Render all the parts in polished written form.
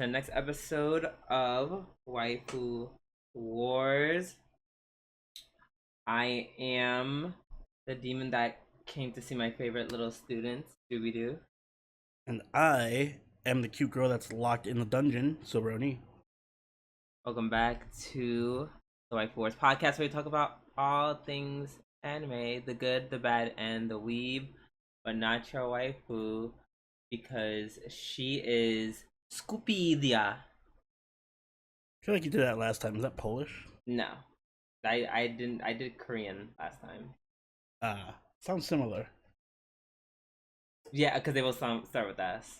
the next episode of Waifu Wars. I am the demon that came to see my favorite little students, Doo. And I am the cute girl that's locked in the dungeon, Sobroni. Welcome back to the Waifu Wars podcast, where we talk about all things anime, the good, the bad, and the weeb, but not your waifu, because she is Skupidia. I feel like you did that last time. Is that Polish? No. I didn't. I did Korean last time. Sounds similar. Yeah, because they both start with S.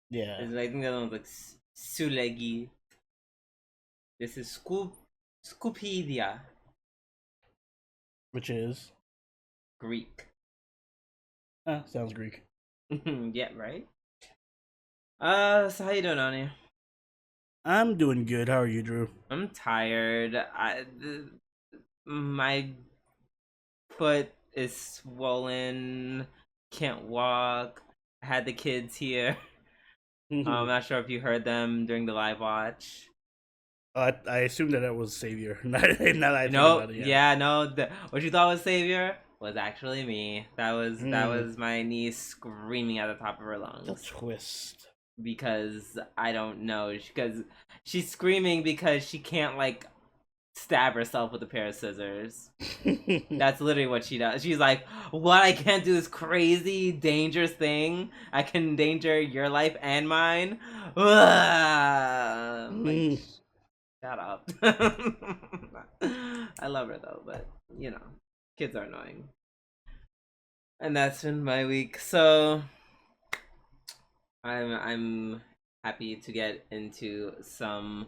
Yeah. I think the other one's like Sulegi. This is Skupidia. Which is? Greek. Sounds Greek. Yeah, right? So how you doing, Ani? I'm doing good. How are you, Drew? I'm tired. My foot is swollen. Can't walk. I had the kids here. I'm not sure if you heard them during the live watch. I assumed that it was Savior. Now that I think about it, what you thought was Savior was actually me. That was my niece screaming at the top of her lungs. The twist. Because I don't know, because she's screaming because she can't like stab herself with a pair of scissors. That's literally what she does. She's like, what? I can't do this crazy dangerous thing. I can endanger your life and mine. Like, shut up. I love her though, but you know, kids are annoying. And that's been my week. So I'm happy to get into some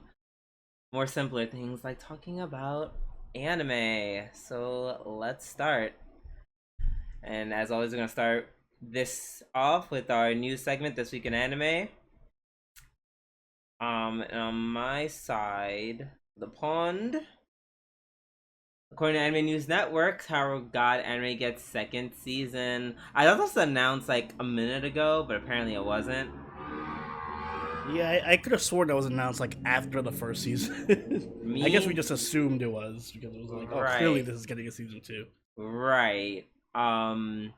more simpler things like talking about anime. So let's start. And as always, we're gonna start this off with our new segment, This Week in Anime. And on my side of the pond, according to Anime News Network, Tower of God anime gets second season. I thought this was announced like a minute ago, but apparently it wasn't. Yeah, I could have sworn that was announced like after the first season. I guess we just assumed it was because it was like, oh, clearly this is getting a season 2. Right. No,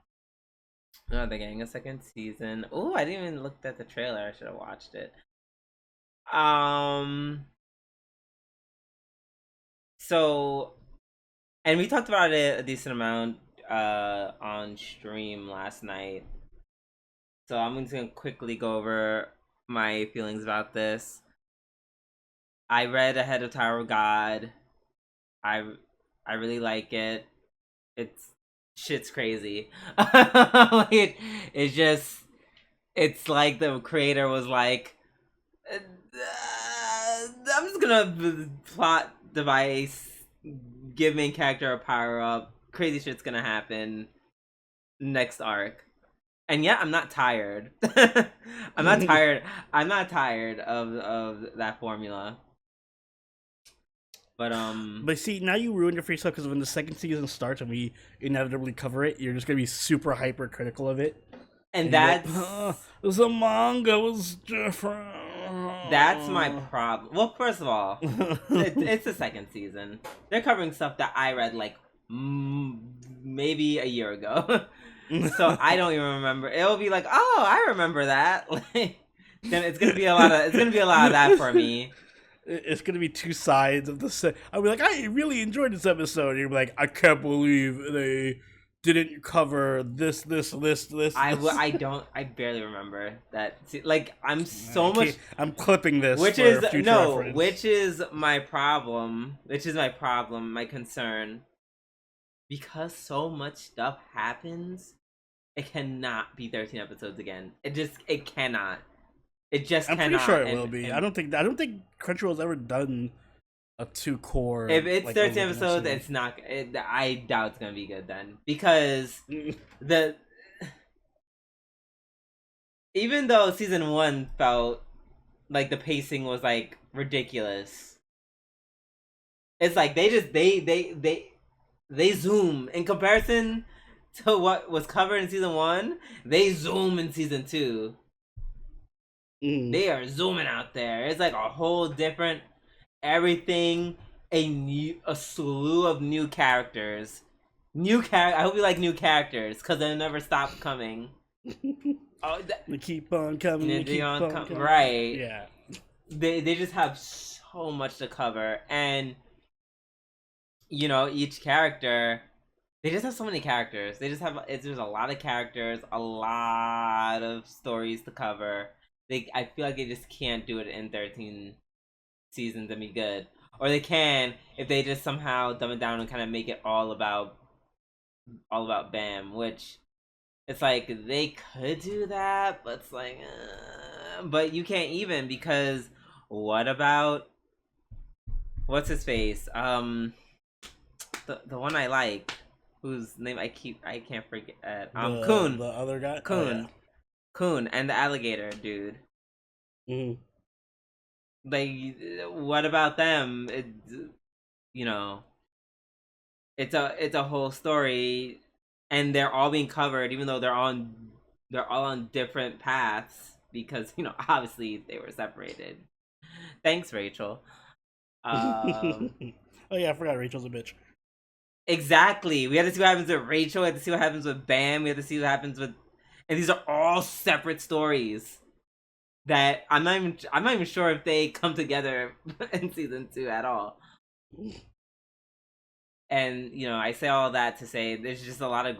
they're getting a second season. Oh, I didn't even look at the trailer. I should have watched it. So, and we talked about it a decent amount on stream last night. So I'm just gonna quickly go over my feelings about this. I read ahead of Tower of God. I really like it. Shit's crazy. Like, it's like the creator was like, I'm just gonna plot device, give main character a power up, crazy shit's gonna happen next arc. And yeah, I'm not tired. I'm not tired of that formula. But see, now you ruined it for yourself because when the second season starts and we inevitably cover it, you're just gonna be super hyper critical of it. And that's the manga was different. That's my problem. Well, first of all, it's the second season. They're covering stuff that I read like maybe a year ago. So I don't even remember. It'll be like, oh, I remember that. Like, then it's gonna be a lot of that for me. It's gonna be two sides of the. I'll be like, I really enjoyed this episode. And you'll be like, I can't believe they didn't cover this. I barely remember that. Like, I'm clipping this. Which is my problem. My concern. Because so much stuff happens, it cannot be 13 episodes again. It cannot. It just cannot. I'm pretty sure it will be. I don't think Crunchyroll's ever done a 2 core. If it's 13 episodes, it's not. I doubt it's gonna be good then, because even though season 1 felt like the pacing was like ridiculous, it's like they zoom in comparison to what was covered in season 1. They zoom in season 2. They are zooming out there. It's like a whole different everything. A slew of new characters. I hope you like new characters because they never stop coming. They keep on coming. They keep on coming. Right. Yeah. They just have so much to cover, and each character. They just have so many characters. There's a lot of characters, a lot of stories to cover. I feel like they just can't do it in 13 seasons and be good. Or they can if they just somehow dumb it down and kind of make it all about Bam, which it's like they could do that, but it's like but you can't even, because what about what's his face? The one I like, whose name I can't forget. Kuon. The other guy? Kuon. Oh, yeah. Kuon and the alligator dude. Like, what about them? It's a whole story, and they're all being covered, even though they're all on different paths, because obviously they were separated. Thanks, Rachel. Oh yeah, I forgot Rachel's a bitch. Exactly. We have to see what happens with Rachel. We have to see what happens with Bam. We have to see what happens with, and these are all separate stories that I'm not even sure if they come together in season 2 at all. And I say all that to say there's just a lot of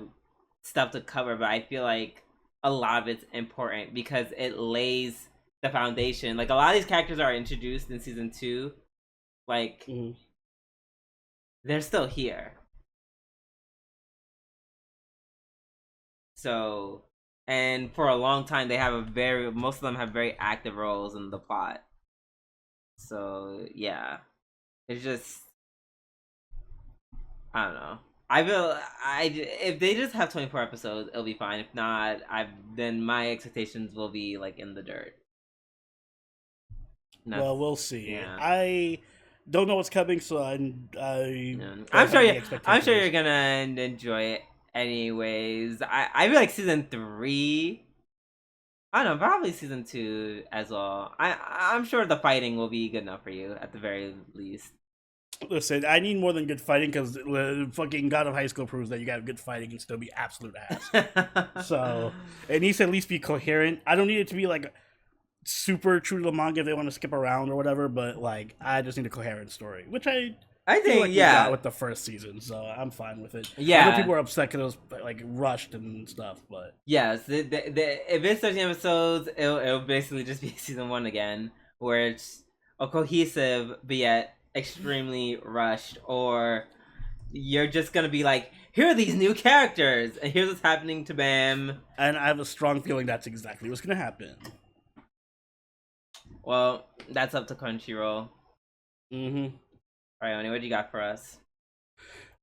stuff to cover, but I feel like a lot of it's important because it lays the foundation. Like, a lot of these characters are introduced in season 2, like they're still here. So, and for a long time they have most of them have very active roles in the plot. So yeah, it's just, I don't know. If they just have 24 episodes, it'll be fine. If not, then my expectations will be like in the dirt. Well, we'll see. Yeah. I don't know what's coming, so I'm sure you're gonna enjoy it anyways. I feel like season 3. I don't know, probably season 2 as well. I'm sure the fighting will be good enough for you at the very least. Listen, I need more than good fighting, because fucking God of High School proves that you got good fighting and still be absolute ass. So it needs to at least be coherent. I don't need it to be like super true to the manga if they want to skip around or whatever, but like, I just need a coherent story, which I think like we got with the first season, so I'm fine with it. Yeah, I know people were upset because it was like rushed and stuff, but yes, if it's 13 episodes, it'll basically just be season 1 again, where it's a cohesive but yet extremely rushed, or you're just gonna be like, here are these new characters and here's what's happening to Bam, and I have a strong feeling that's exactly what's gonna happen. Well, that's up to Crunchyroll. Alright, Oni, what do you got for us?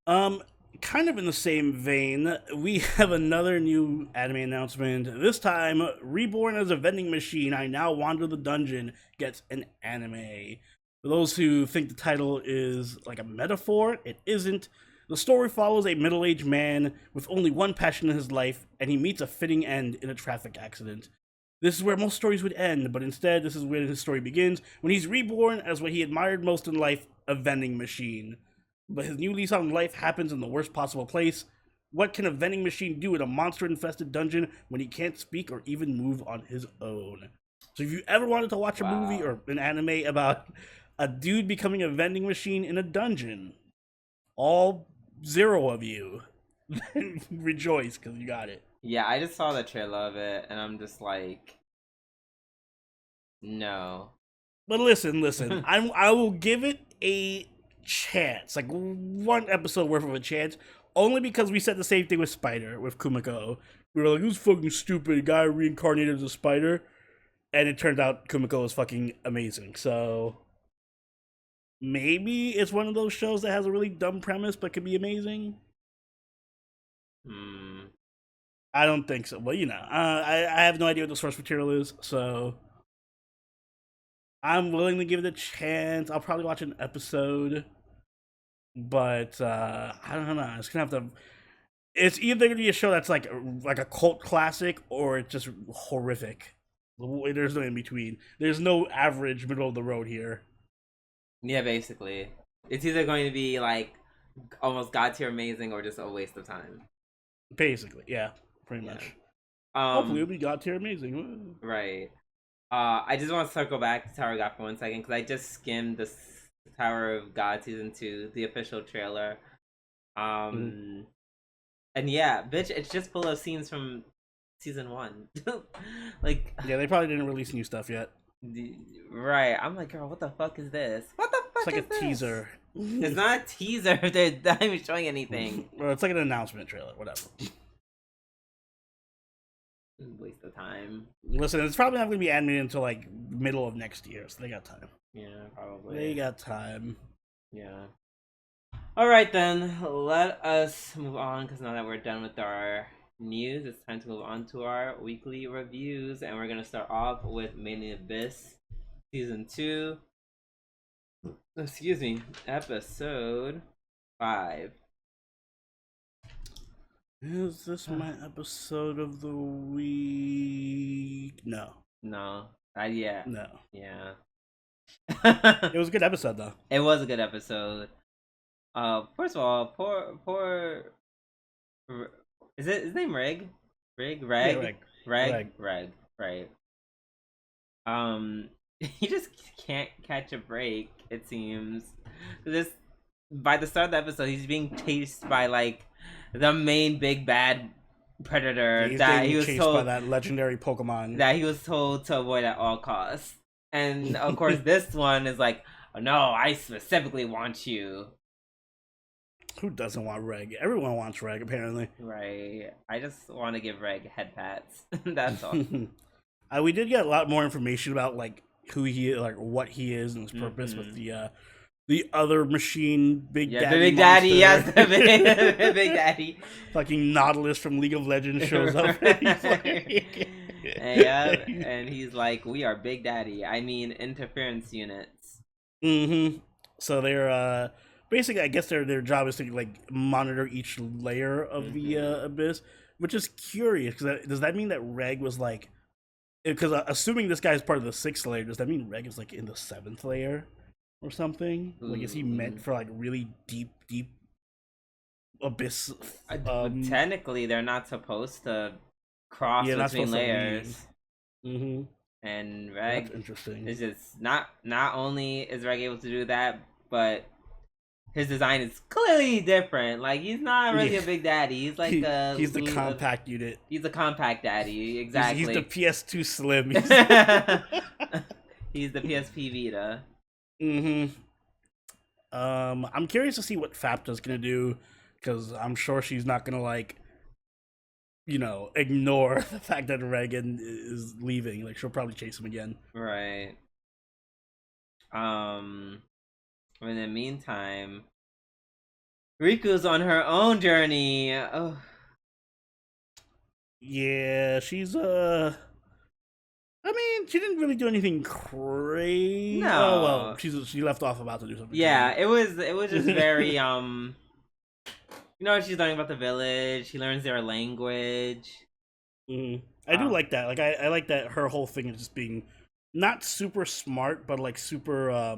Kind of in the same vein, we have another new anime announcement. This time, Reborn as a Vending Machine, I Now Wander the Dungeon gets an anime. For those who think the title is like a metaphor, it isn't. The story follows a middle-aged man with only one passion in his life, and he meets a fitting end in a traffic accident. This is where most stories would end, but instead, this is where his story begins, when he's reborn as what he admired most in life, a vending machine. But his new lease on life happens in the worst possible place. What can a vending machine do in a monster-infested dungeon when he can't speak or even move on his own? So if you ever wanted to watch a movie or an anime about a dude becoming a vending machine in a dungeon, all 0 of you, rejoice, because you got it. Yeah, I just saw the trailer of it, and I'm just like, no. But listen, I will give it a chance, like 1 episode worth of a chance, only because we said the same thing with Spider, with Kumiko. We were like, who's fucking stupid, a guy reincarnated as a spider? And it turned out Kumiko was fucking amazing, so maybe it's one of those shows that has a really dumb premise but could be amazing. I don't think so. Well, I have no idea what the source material is, so I'm willing to give it a chance. I'll probably watch an episode, but I don't know. It's gonna have to. It's either gonna be a show that's like a cult classic, or it's just horrific. There's no in between. There's no average middle of the road here. Yeah, basically, it's either going to be like almost god tier amazing or just a waste of time. Basically, yeah, pretty much. Hopefully, it'll be god tier amazing. Right. I just want to circle back to Tower of God for 1 second because I just skimmed the Tower of God season 2, the official trailer. And yeah, bitch, it's just full of scenes from season 1. Like, yeah, they probably didn't release new stuff yet. Right. I'm like, girl, what the fuck is this? What the fuck? It's like a teaser. It's not a teaser. They're not even showing anything. Well, it's like an announcement trailer. Whatever. Waste of time. Listen, it's probably not going to be animated until like middle of next year, so they got time. Yeah, probably. They got time. Yeah. All right then, let us move on because now that we're done with our news, it's time to move on to our weekly reviews, and we're gonna start off with Made in Abyss season 2. Excuse me, episode 5. Is this my episode of the week? No. No. Not yet. No. Yeah. It was a good episode, though. It was a good episode. First of all, poor. Is it his name? Reg? Reg? Yeah, Reg. Right. He just can't catch a break. It seems. By the start of the episode, he's being chased by like the main big bad predator that he was told by that legendary Pokemon that he was told to avoid at all costs. And of course, this one is like, oh, no, I specifically want you. Who doesn't want Reg? Everyone wants Reg, apparently. Right. I just want to give Reg head pats. That's all. We did get a lot more information about like who he is, like what he is and his purpose with the other machine, Big Daddy. The Big Daddy, yes, the Big Daddy. Fucking Nautilus from League of Legends shows up. And he's like, we are Big Daddy. I mean, interference units. So they're basically, I guess their job is to like monitor each layer of the abyss, which is curious because does that mean that Reg was like? Because assuming this guy's part of the 6th layer, does that mean Reg is like in the 7th layer or something? Like, is he meant for like really deep abyss? Technically, they're not supposed to cross between layers. And Reg, that's interesting. Is just not only is Reg able to do that, but his design is clearly different. Like, he's not really a big daddy. He's like he's the compact unit. He's a compact daddy, exactly. He's the PS2 Slim. He's the PSP Vita. I'm curious to see what Fapta's gonna do, because I'm sure she's not gonna like, ignore the fact that Reagan is leaving. Like, she'll probably chase him again. Right. In the meantime, Riku's on her own journey. Oh. Yeah, she's I mean, she didn't really do anything crazy. No. Oh, well, she left off about to do something. Yeah, crazy. It was just very she's learning about the village. She learns their language. I do like that. Like, I like that her whole thing is just being not super smart, but like super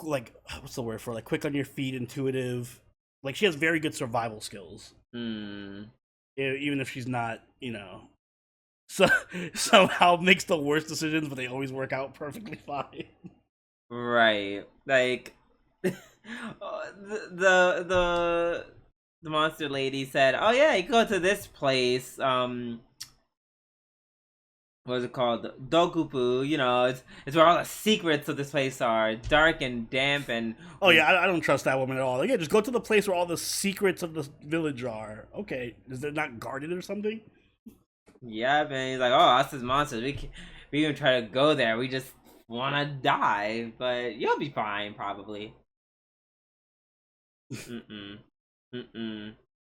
like, what's the word for it? Like, quick on your feet, intuitive. Like, she has very good survival skills. Even if she's not, so somehow makes the worst decisions, but they always work out perfectly fine. Right. Like, the monster lady said, oh yeah, you go to this place, what is it called? Dokupu, it's where all the secrets of this place are. Dark and damp and... Oh yeah, I don't trust that woman at all. Like, yeah, just go to the place where all the secrets of the village are. Okay, is it not guarded or something? Yeah, and he's like, oh, us as monsters, we even try to go there. We just want to die, but you'll be fine, probably.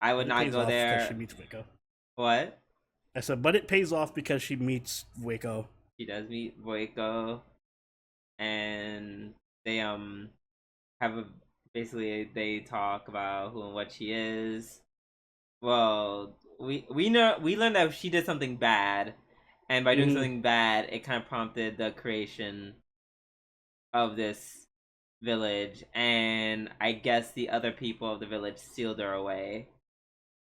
I would not go there. She meets Waco. What? I said, but it pays off because she meets Waco. She does meet Waco, and they they talk about who and what she is. Well, we learned that she did something bad, and by doing something bad, it kind of prompted the creation of this village, and I guess the other people of the village sealed her away.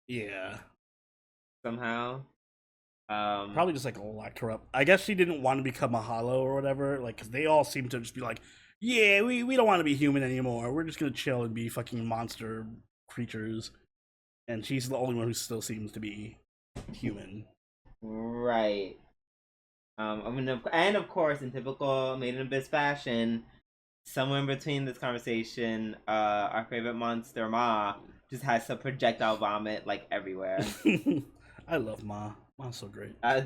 Yeah. Somehow. Probably just like locked her up. I guess she didn't want to become a hollow or whatever. Like, cause they all seem to just be like, yeah, we don't want to be human anymore. We're just gonna chill and be fucking monster creatures. And she's the only one who still seems to be human. Right. And of course, in typical Made in Abyss fashion, somewhere in between this conversation, our favorite monster, Ma, just has some projectile vomit like everywhere. I love Ma. Ma's so great. Yeah.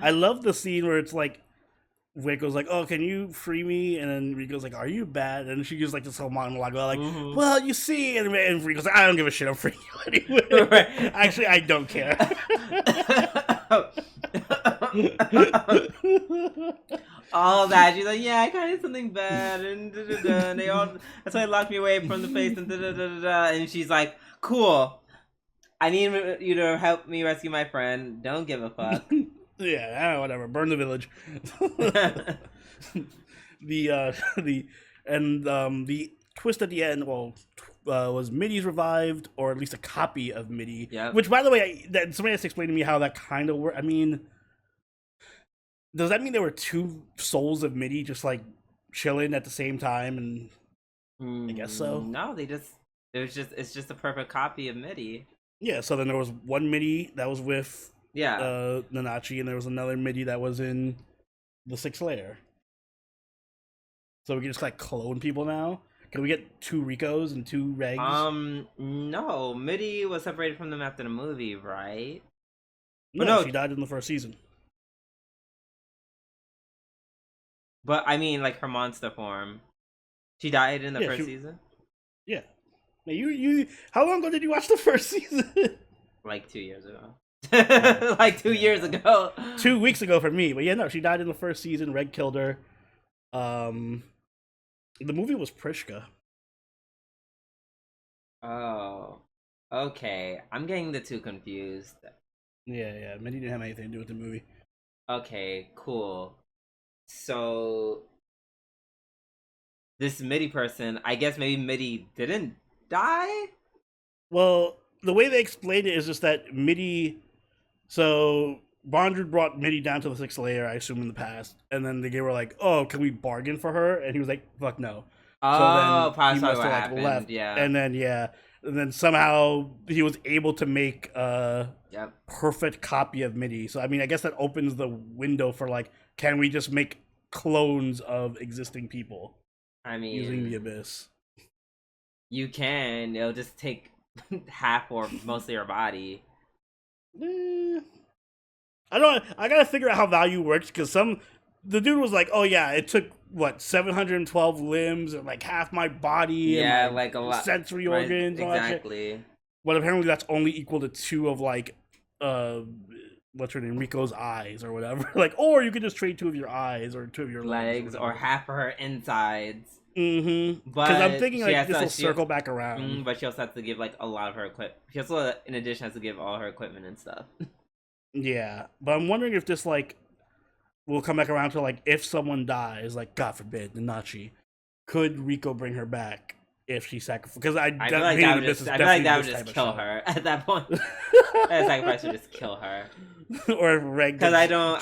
I love the scene where it's like Waco's like, "Oh, can you free me?" And then Rico's like, "Are you bad?" And she gives like this whole monologue, like, "Well, you see," and Rico's like, "I don't give a shit. I'm freeing you anyway." Right. Actually, I don't care. All that, she's like, yeah, I kind of did something bad, and and they all, that's why they locked me away from the place, and and she's like, cool, I need you to help me rescue my friend, don't give a fuck. Yeah, whatever, burn the village. The twist at the end, was Middy's revived, or at least a copy of Middy. Yeah. Which, by the way, somebody has to explain to me how that kind of works. I mean, does that mean there were two souls of Middy just like chilling at the same time? And I guess so. No, it's just a perfect copy of Middy. Yeah. So then there was one Middy that was with Nanachi, and there was another Middy that was in the 6th layer. So we can just like clone people now. Can we get 2 Ricos and 2 Regs? No. Middy was separated from them after the movie, right? No, she died in the first season. But I mean, like her monster form. She died in the first season? Yeah. Now you how long ago did you watch the first season? Like 2 years ago. Like 2 years ago. 2 weeks ago for me. But yeah, no, she died in the first season. Reg killed her. The movie was Prishka. Oh. Okay. I'm getting the two confused. Yeah. Middy didn't have anything to do with the movie. Okay, cool. So this Middy person, I guess maybe Middy didn't die? Well, the way they explained it is just that Middy, so Bondred brought Middy down to the 6th layer, I assume in the past, and then they were like, "Oh, can we bargain for her?" And he was like, "Fuck no." Oh, so then he must have like left. Yeah. And then somehow he was able to make a perfect copy of Middy. So I mean, I guess that opens the window for like, can we just make clones of existing people? I mean, using the Abyss. You can. It'll just take half or mostly your body. I gotta figure out how value works, because the dude was like, "Oh yeah, it took 712 limbs and like half my body, and like a lot sensory organs, exactly." All that shit. But apparently that's only equal to 2 of like what's her name, Rico's eyes or whatever. Like, or you could just trade 2 of your eyes or 2 of your legs or half of her insides. Mm-hmm. Because I'm thinking like this will circle back around. But she also has to give like a lot of her equipment. She also, in addition, has to give all her equipment and stuff. Yeah, but I'm wondering if this like will come back around to like, if someone dies, like God forbid, Nanachi, could Rico bring her back if she sacrificed? Because I feel like that would just kill her at that point. That sacrifice would just kill her. Or Reg. Because I don't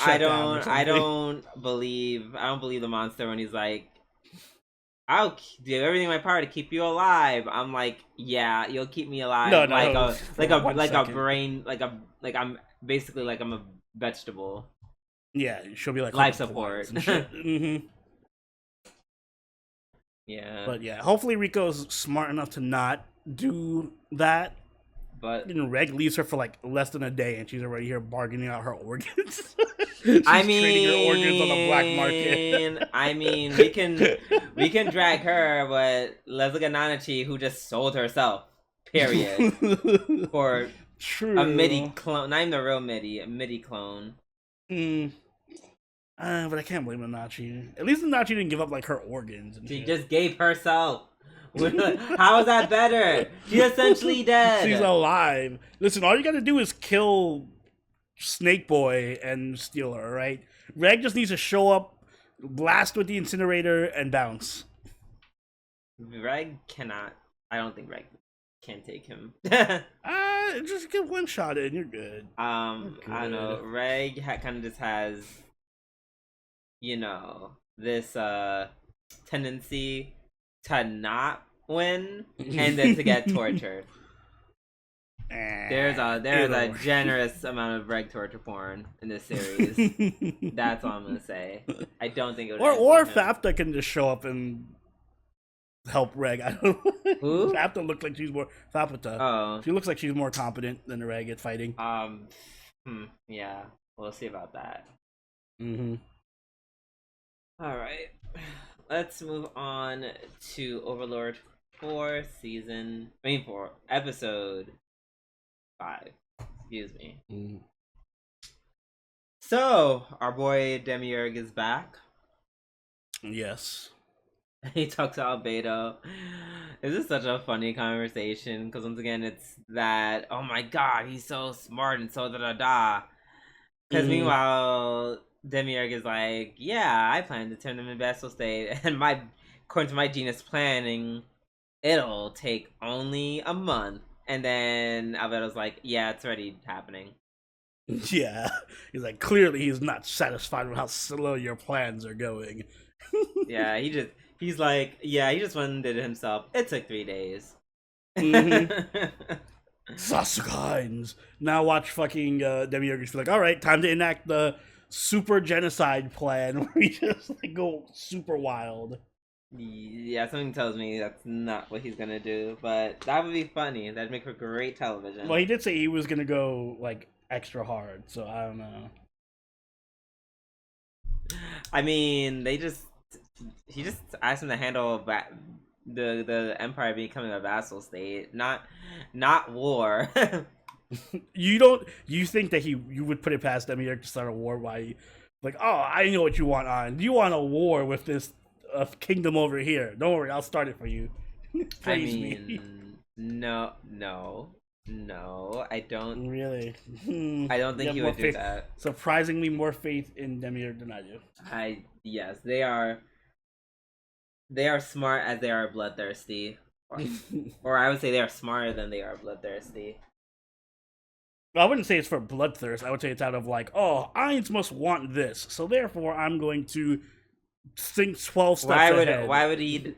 believe the monster when he's like, I'll do everything in my power to keep you alive. I'm like, yeah, you'll keep me alive. No, I'm basically like I'm a vegetable. Yeah, she'll be like life support. Mm-hmm. Yeah, but yeah, hopefully Rico's smart enough to not do that. But Reg leaves her for like less than a day, and she's already here bargaining out her organs. She's trading her organs on the black market. I mean, we can drag her, but let's look at Nanachi, who just sold herself. Period. For a Middy clone, not even the real Middy, a Middy clone. But I can't blame Minachi. At least Minachi didn't give up like her organs. And She shit. just gave herself. How is that better? She's essentially dead. She's alive. Listen, all you gotta do is kill Snake Boy and steal her, right? Reg just needs to show up, blast with the incinerator, and bounce. Reg cannot. I don't think Reg can take him. Just get one shot in, you're good. I don't know. Reg kind of just has, this tendency to not win and then to get tortured. There's a generous amount of Reg torture porn in this series. That's all I'm gonna say. I don't think it would. Or Fafta can just show up and help Reg. I don't know. Who? Fafta looks like she's more Fafta. Oh. She looks like she's more competent than Reg at fighting. Yeah. We'll see about that. Mm-hmm. All right. Let's move on to Overlord 4 episode 5. Excuse me. Mm-hmm. So, our boy Demiurge is back. Yes. He talks to Albedo. This is such a funny conversation because once again, it's that, oh my god, he's so smart and so da-da-da. Because meanwhile, Demiurge is like, yeah, I plan to turn them in Vessel State, and according to my genius planning, it'll take only a month. And then Albedo's like, yeah, it's already happening. Yeah. He's like, clearly he's not satisfied with how slow your plans are going. Yeah, he just went and did it himself. It took 3 days. Sasuga Ainz. Now watch fucking Demiurge be like, alright, time to enact the super genocide plan where we just like go super wild. Yeah, something tells me that's not what he's gonna do, but that would be funny. That'd make for great television. Well, he did say he was gonna go like extra hard, so I don't know. I mean, he just asked him to handle the empire becoming a vassal state, not war. You think that you would put it past Demiurge to start a war? Why? Like, oh, I know what you want on. You want a war with this kingdom over here. Don't worry, I'll start it for you. Praise me. No, I don't. Really? I don't think he would do that. Surprisingly more faith in Demiurge than I do. Yes, they are smart as they are bloodthirsty. Or I would say they are smarter than they are bloodthirsty. I wouldn't say it's for bloodthirst. I would say it's out of like, oh, Ainz must want this, so therefore I'm going to think 12 steps ahead. Why would he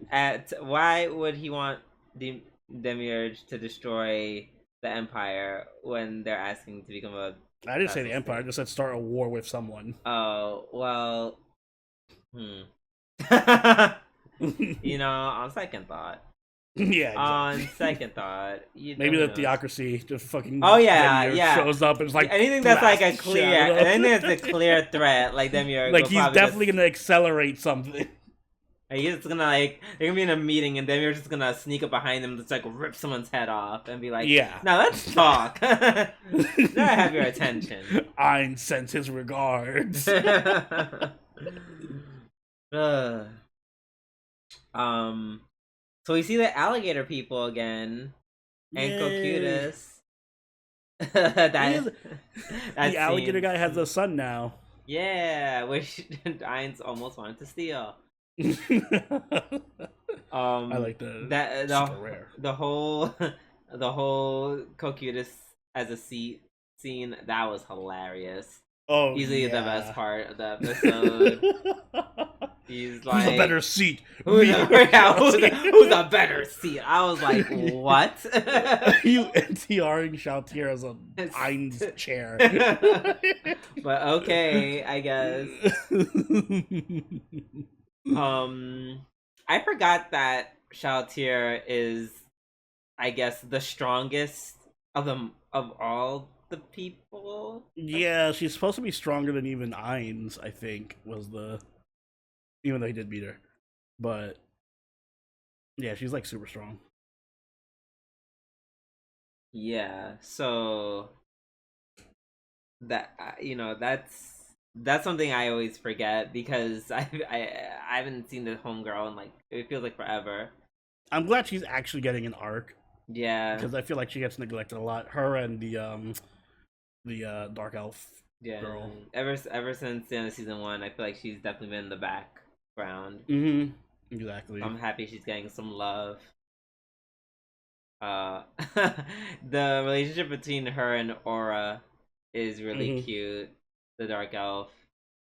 want Demiurge to destroy the Empire when they're asking to become a... I didn't say the Empire, I just said start a war with someone. Oh, well... on second thought. Yeah, exactly. On second thought, maybe the theocracy just fucking shows up and is like anything that's like a clear threat, like Demiurge. Like he's definitely gonna accelerate something. He's just gonna they're gonna be in a meeting and Demiurge's just gonna sneak up behind them and just like rip someone's head off and be like, yeah, now let's talk. Now I have your attention. Ainz sends his regards. So we see the alligator people again, and Cocutus. The alligator guy has a son now. Yeah, which Ainz almost wanted to steal. I like that. Super rare. The whole Cocutus as a scene that was hilarious. Oh, easily the best part of the episode. He's like, who's a better seat? Who's a better seat? I was like, what? You NTRing Shoutier as a Ainz chair. But okay, I guess. I forgot that Shoutier is, I guess, the strongest of all the people. Yeah, she's supposed to be stronger than even Ainz, I think, even though he did beat her. But yeah, she's like super strong. Yeah, so that that's something I always forget because I haven't seen the homegirl in like it feels like forever. I'm glad she's actually getting an arc Yeah, because I feel like she gets neglected a lot. Her and the dark elf yeah. girl. Ever since the end of season 1, I feel like she's definitely been in the background. Mm-hmm. Exactly. So I'm happy she's getting some love. Uh, the relationship between her and Aura is really cute. The dark elf,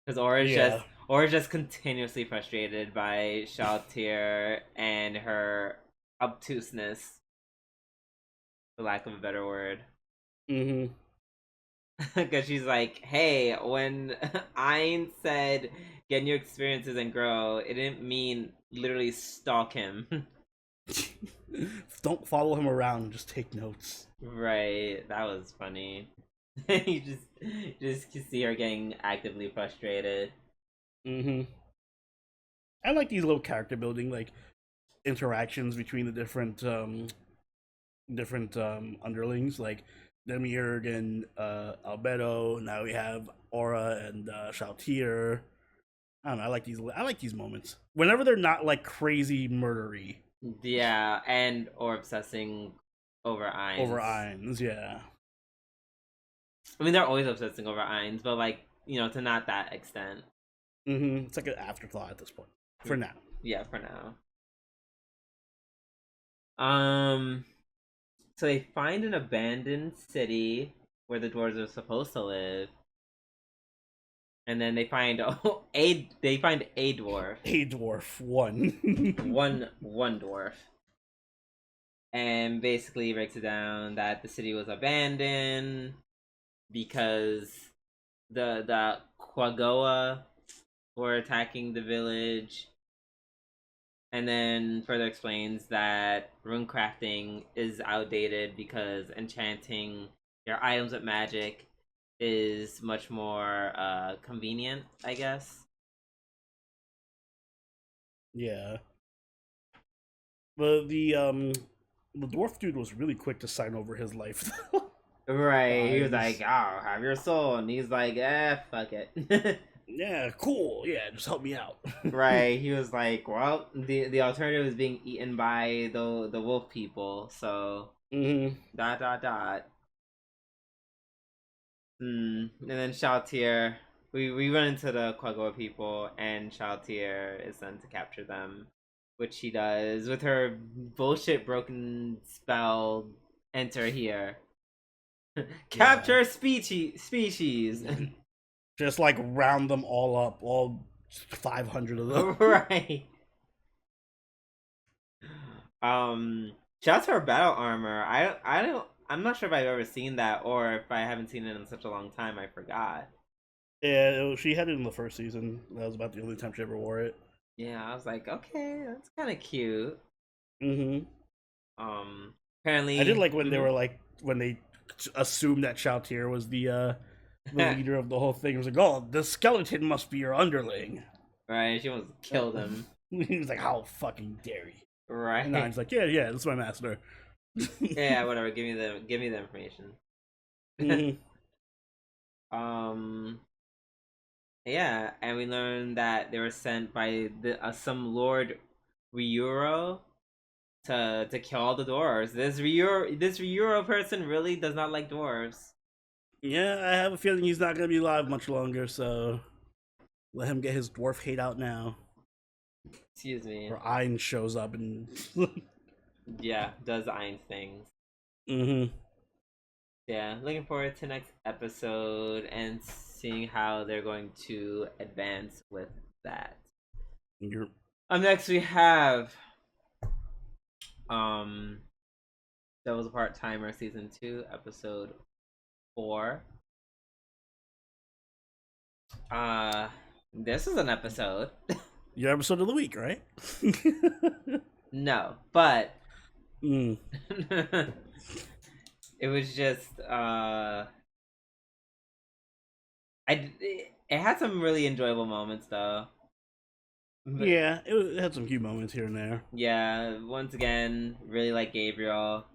because Aura's just continuously frustrated by Shaltir and her obtuseness, for lack of a better word. Mm-hmm. Because she's like, hey, when Ainz said get new experiences and grow, it didn't mean literally stalk him. Don't follow him around. Just take notes. Right, that was funny. You just see her getting actively frustrated. Mm-hmm. I like these little character building like interactions between the different underlings like Demiurge and Albedo. Now we have Aura and Shaltir. I don't know. I like these moments whenever they're not like crazy murdery. Yeah, and or obsessing over Ainz. Over Ainz, yeah. I mean, they're always obsessing over Ainz, but like to not that extent. Mm-hmm. It's like an afterthought at this point. For now. Yeah, for now. So they find an abandoned city where the dwarves are supposed to live, and then they find a dwarf. A dwarf, one. one dwarf. And basically breaks it down that the city was abandoned because the Quagoa were attacking the village, and then further explains that rune crafting is outdated because enchanting your items with magic is much more convenient, I guess. Yeah. But the dwarf dude was really quick to sign over his life. Right, he was like, "Oh, have your soul," and he's like, fuck it." Yeah, cool. Yeah, just help me out. Right, he was like, "Well, the alternative is being eaten by the wolf people, so dot dot dot." And then Shaltir, we run into the Quagoa people, and Shaltir is sent to capture them, which she does with her bullshit broken spell. Enter here. Capture species. Just like round them all up, all 500 of them. Right. Shout out to her battle armor. I'm not sure if I've ever seen that, or if I haven't seen it in such a long time, I forgot. Yeah, she had it in the first season. That was about the only time she ever wore it. Yeah, I was like, okay, that's kind of cute. Apparently, I did like when they were like when they assumed that Shaltir was the leader of the whole thing. It was like, oh, the skeleton must be your underling. Right, she almost killed him. He was like, how fucking dare you? Right. And he's like, yeah, that's my master. Yeah, whatever. Give me the information. Yeah, and we learned that they were sent by some Lord Ryuro to kill all the dwarves. This Ryuro person really does not like dwarves. Yeah, I have a feeling he's not gonna be alive much longer, so let him get his dwarf hate out now. Excuse me. Or Ainz shows up and yeah, does Ainz things. Yeah, looking forward to next episode and seeing how they're going to advance with that. Next we have Devil's a Part-Timer season 2 episode 4. This is an episode. Your episode of the week, right? No, but it was just it had some really enjoyable moments though. But, yeah, it had some cute moments here and there. Yeah, once again, really like Gabriel.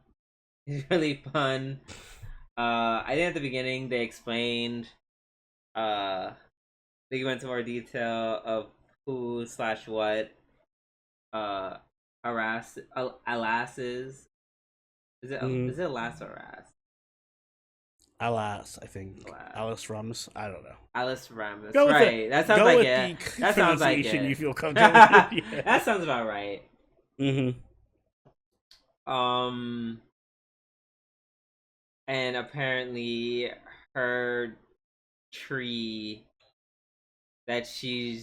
He's really fun. I think at the beginning they explained they go into more detail of who slash what Alas is. Mm. Is it Alas or Aras? Alas, I think. Alas. Alice Ramos. I don't know. Alice Ramos. Go with Right. it. That sounds Go like with it. the That sounds like pronunciation you it. feel comfortable with. Yeah. That sounds about right. Mm-hmm. And apparently her tree that she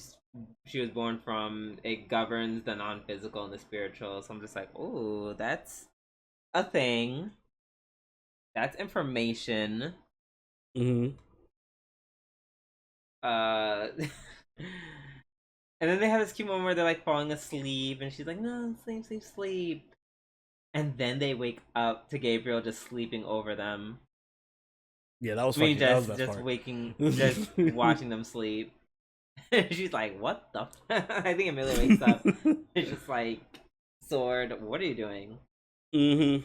was born from, it governs the non-physical and the spiritual. So I'm just like, oh, that's a thing. That's information. Mm-hmm. And then they have this cute moment where they're like falling asleep, and she's like, "No, sleep, sleep, sleep." And then they wake up to Gabriel just sleeping over them. Yeah, that was I mean, fucking. That was the best just part. waking, just watching them sleep. She's like, "What the?" I think Amelia wakes up. It's just like, "Sword, what are you doing?" Mm-hmm.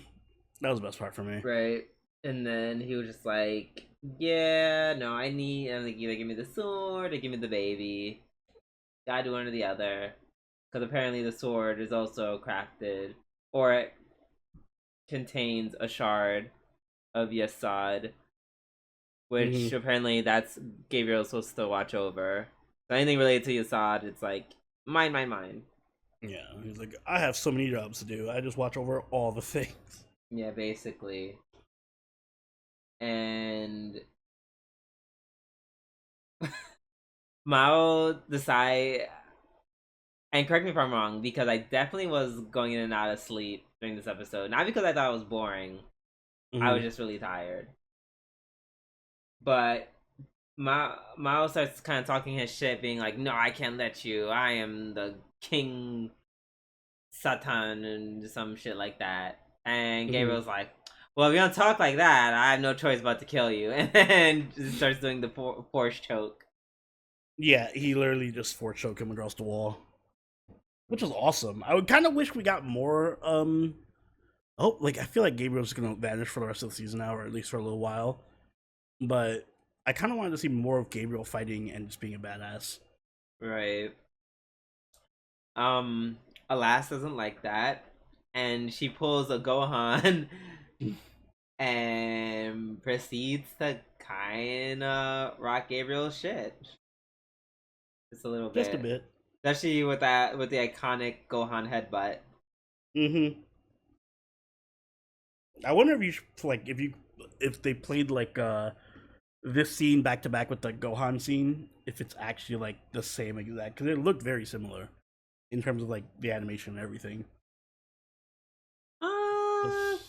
That was the best part for me. Right. And then he was just like, "Yeah, no, I need. I'm like, either give me the sword or give me the baby. Gotta do one or the other." Because apparently the sword is also crafted, or it contains a shard of Yesod, which Mm-hmm. apparently that's Gabriel's supposed to watch over. So anything related to Yesod, it's like mine, mine, mine. Yeah, he's like, I have so many jobs to do. I just watch over all the things. Yeah, basically. And Mao decide, and correct me if I'm wrong, because I definitely was going in and out of sleep during this episode. Not because I thought it was boring. I was Mm-hmm. just really tired. But Mao starts kind of talking his shit, being like, "No, I can't let you. I am the King Satan," and some shit like that. And Mm-hmm. Gabriel's like, "Well, if you don't talk like that, I have no choice but to kill you." And then just starts doing the force choke. Yeah, he literally just force choked him across the wall, which was awesome. I would kind of wish we got more. Oh, like I feel like Gabriel's gonna vanish for the rest of the season now, or at least for a little while. But I kind of wanted to see more of Gabriel fighting and just being a badass. Right. Um, Alas doesn't like that, and she pulls a Gohan and proceeds to kind of rock Gabriel's shit just a little Just a bit. bit. Especially with the iconic Gohan headbutt. Mm-hmm. I wonder if you should, like if they played like this scene back to back with the Gohan scene, if it's actually like the same exact, because it looked very similar in terms of like the animation and everything.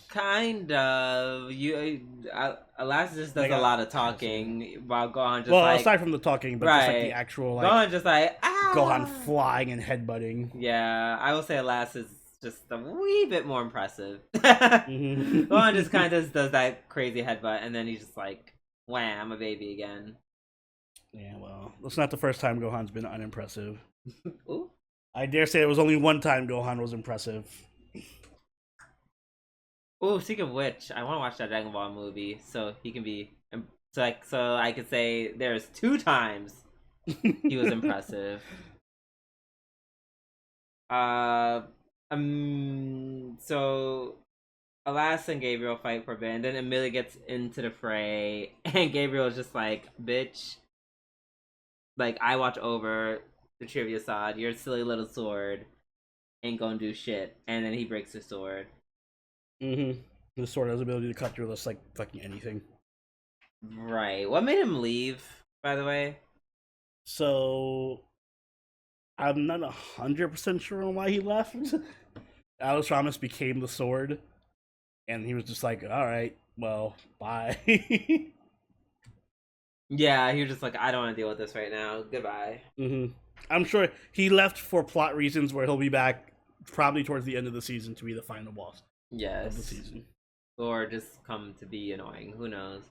Kind of. Alas just does Like a lot of how to say it? talking while Gohan just Well, like aside from the talking, but just like the right. actual like Gohan just like Gohan ah. flying and headbutting. Yeah, I will say Alas is just a wee bit more impressive. Mm-hmm. Gohan just kind of does that crazy headbutt, and then he's just like, "Wham! A baby again." Yeah, well, that's not the first time Gohan's been unimpressive. Ooh. I dare say it was only one time Gohan was impressive. Ooh, speaking of which, I want to watch that Dragon Ball movie so he can be so I could say there's 2 times he was impressive. Uh, so Alas and Gabriel fight for a bit, and then Emilia gets into the fray, and Gabriel is just like, "Bitch, like I watch over the trivia side. Your silly little sword ain't gonna do shit." And then he breaks his sword. Mm-hmm. The sword has the ability to cut through this like fucking anything. Right. What made him leave, by the way? So I'm not 100% sure on why he left. Alice Ramos became the sword, and he was just like, "All right, well, bye." Yeah, he was just like, "I don't want to deal with this right now. Goodbye." Mm-hmm. I'm sure he left for plot reasons, where he'll be back probably towards the end of the season to be the final boss of the Yes. season. Or just come to be annoying. Who knows?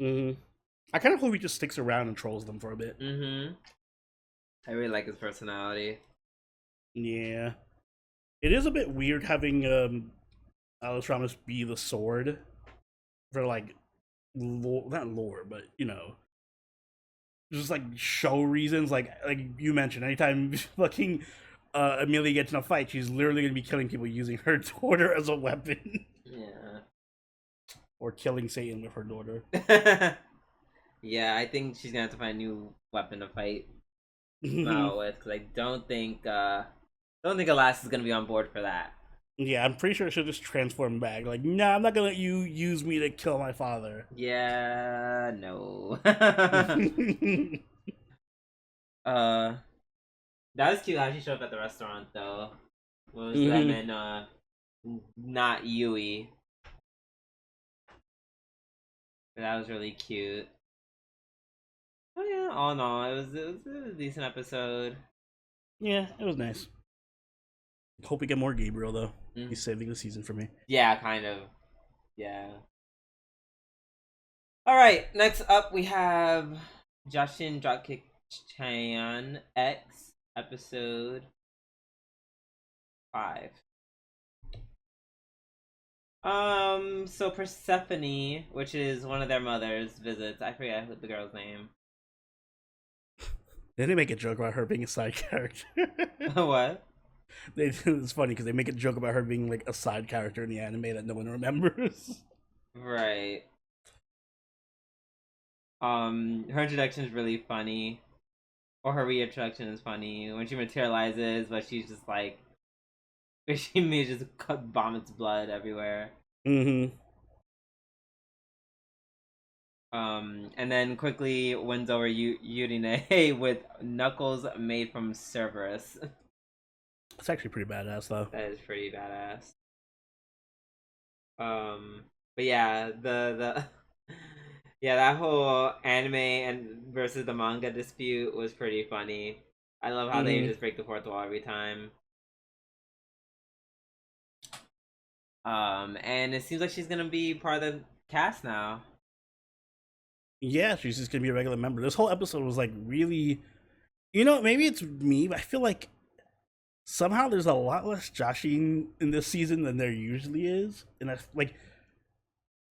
Mm-hmm. I kind of hope he just sticks around and trolls them for a bit. Mm-hmm. I really like his personality. Yeah, it is a bit weird having Alice Ramos be the sword for like not lore, but just like show reasons, like you mentioned, anytime fucking Amelia gets in a fight, she's literally gonna be killing people using her daughter as a weapon. Yeah. Or killing Satan with her daughter. Yeah, I think she's gonna have to find a new weapon to fight Mao with, because I don't think Alas is gonna be on board for that. Yeah, I'm pretty sure she'll just transform back. Like, nah, I'm not gonna let you use me to kill my father. Yeah, no. That was cute how she showed up at the restaurant though. What was them and not Yui. That was really cute. Oh yeah, all in all, it was a decent episode. Yeah, it was nice. Hope we get more Gabriel though. He's saving the season for me. Yeah, kind of. Yeah. All right, next up we have Jashin Dropkick X episode 5. So Persephone, which is one of their mothers, visits. I forget the girl's name. Then they make a joke about her being a side character. What? It's funny because they make a joke about her being like a side character in the anime that no one remembers. Right. Her introduction is really funny, or her reintroduction is funny when she materializes, but she's just like, she just vomits blood everywhere. And then quickly wins over Urine with knuckles made from Cerberus. It's actually pretty badass though. That is pretty badass. But yeah, the yeah, that whole anime and versus the manga dispute was pretty funny. I love how they just break the fourth wall every time. And it seems like she's gonna be part of the cast now. Yeah, she's just gonna be a regular member. This whole episode was like really, maybe it's me, but I feel like somehow there's a lot less Jashin in this season than there usually is, and I like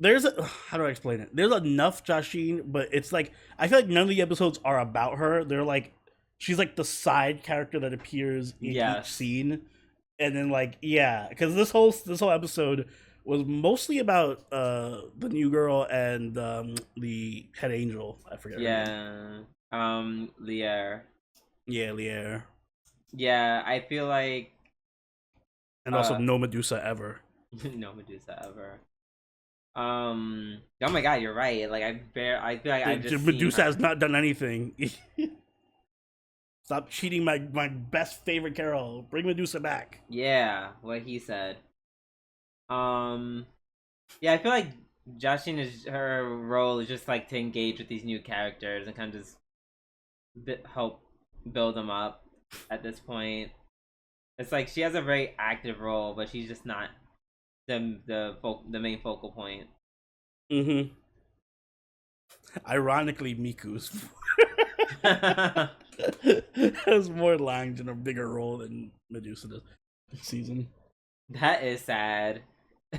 how do I explain it? There's enough Jashin, but it's like I feel like none of the episodes are about her. They're like she's like the side character that appears in each scene, and then like because this whole episode was mostly about the new girl and the head angel. I forget. Lier. Yeah, Lier. Yeah, I feel like, and also no Medusa ever. No Medusa ever. Oh my god, you're right. Like I feel like I've just Medusa has not done anything. Stop cheating my best favorite Carol. Bring Medusa back. Yeah, what he said. Yeah, I feel like Jashin her role is just like to engage with these new characters and kind of just help build them up at this point. It's like she has a very active role, but she's just not the main focal point. Ironically, Miku's has more lines and a bigger role than Medusa this season. That is sad.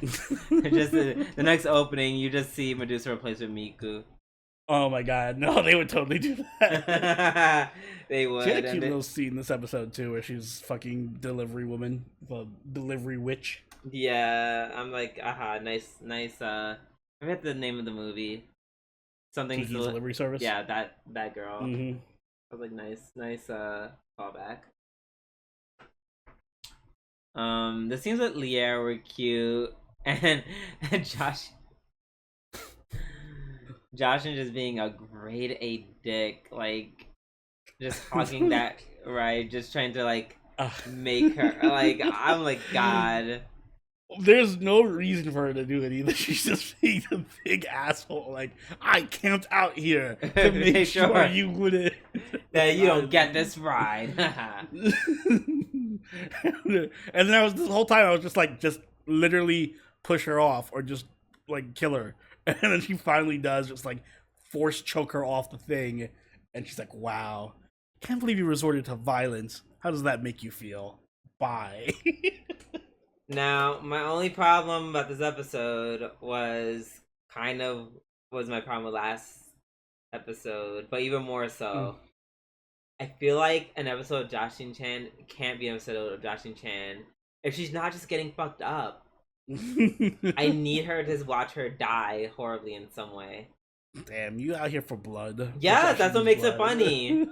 Just the next opening, you just see Medusa replaced with Miku. Oh my god, no, they would totally do that. They would. She had a cute little scene in this episode too, where she's fucking delivery woman, delivery witch. Yeah, I'm like, nice. I forget the name of the movie. Something delivery service. Yeah, that girl. I was like, nice callback. The scenes with Lier were cute, and Josh and just being a grade A dick, like just hogging that right, just trying to like make her like I'm like God. There's no reason for her to do it either. She's just being a big asshole. Like I camped out here to make sure you wouldn't that you don't get this ride. And then I was this whole time I was just like literally push her off or just like kill her. And then she finally does just like force choke her off the thing, and she's like, "Wow, can't believe you resorted to violence. How does that make you feel?" Bye. Now, my only problem about this episode was my problem with episode, but even more so. I feel like an episode of Jashin-chan can't be an episode of Jashin-chan if she's not just getting fucked up. I need her to just watch her die horribly in some way. Damn, you out here for blood. Yeah, that's what makes it funny.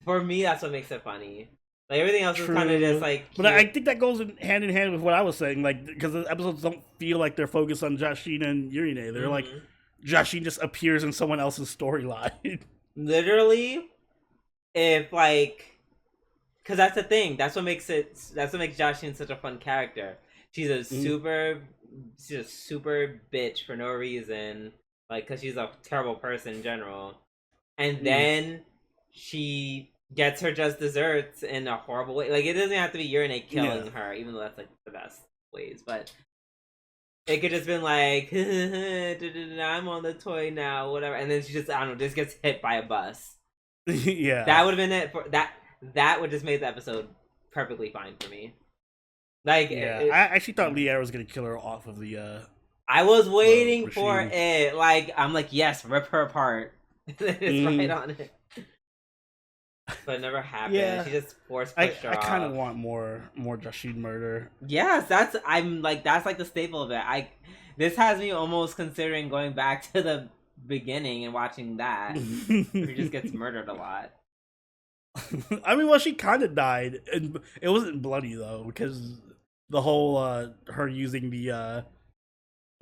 For me, that's what makes it funny. Like, everything else is kind of just like... But I think that goes hand in hand with what I was saying, like, because the episodes don't feel like they're focused on Jashin and Yurine. They're like, Jashin just appears in someone else's storyline. Literally, if, like... Because that's the thing. That's what makes Jashin such a fun character. She's a super bitch for no reason. Like, because she's a terrible person in general. And then she gets her just desserts in a horrible way. Like, it doesn't have to be Urine killing her, even though that's like the best ways. But it could just been like, I'm on the toy now, whatever. And then she just, I don't know, just gets hit by a bus. Yeah. That would have been it. That would just make the episode perfectly fine for me. Like, I actually thought Liara was going to kill her off of the... I was waiting for it. Like, I'm like, yes, rip her apart. It's right on it. But it never happened. Yeah. She just forced pushed her off. I kind of want more Jashin murder. Yes, that's like the staple of it. This has me almost considering going back to the beginning and watching that. She just gets murdered a lot. I mean, well, she kind of died, and it wasn't bloody though, because the whole her using the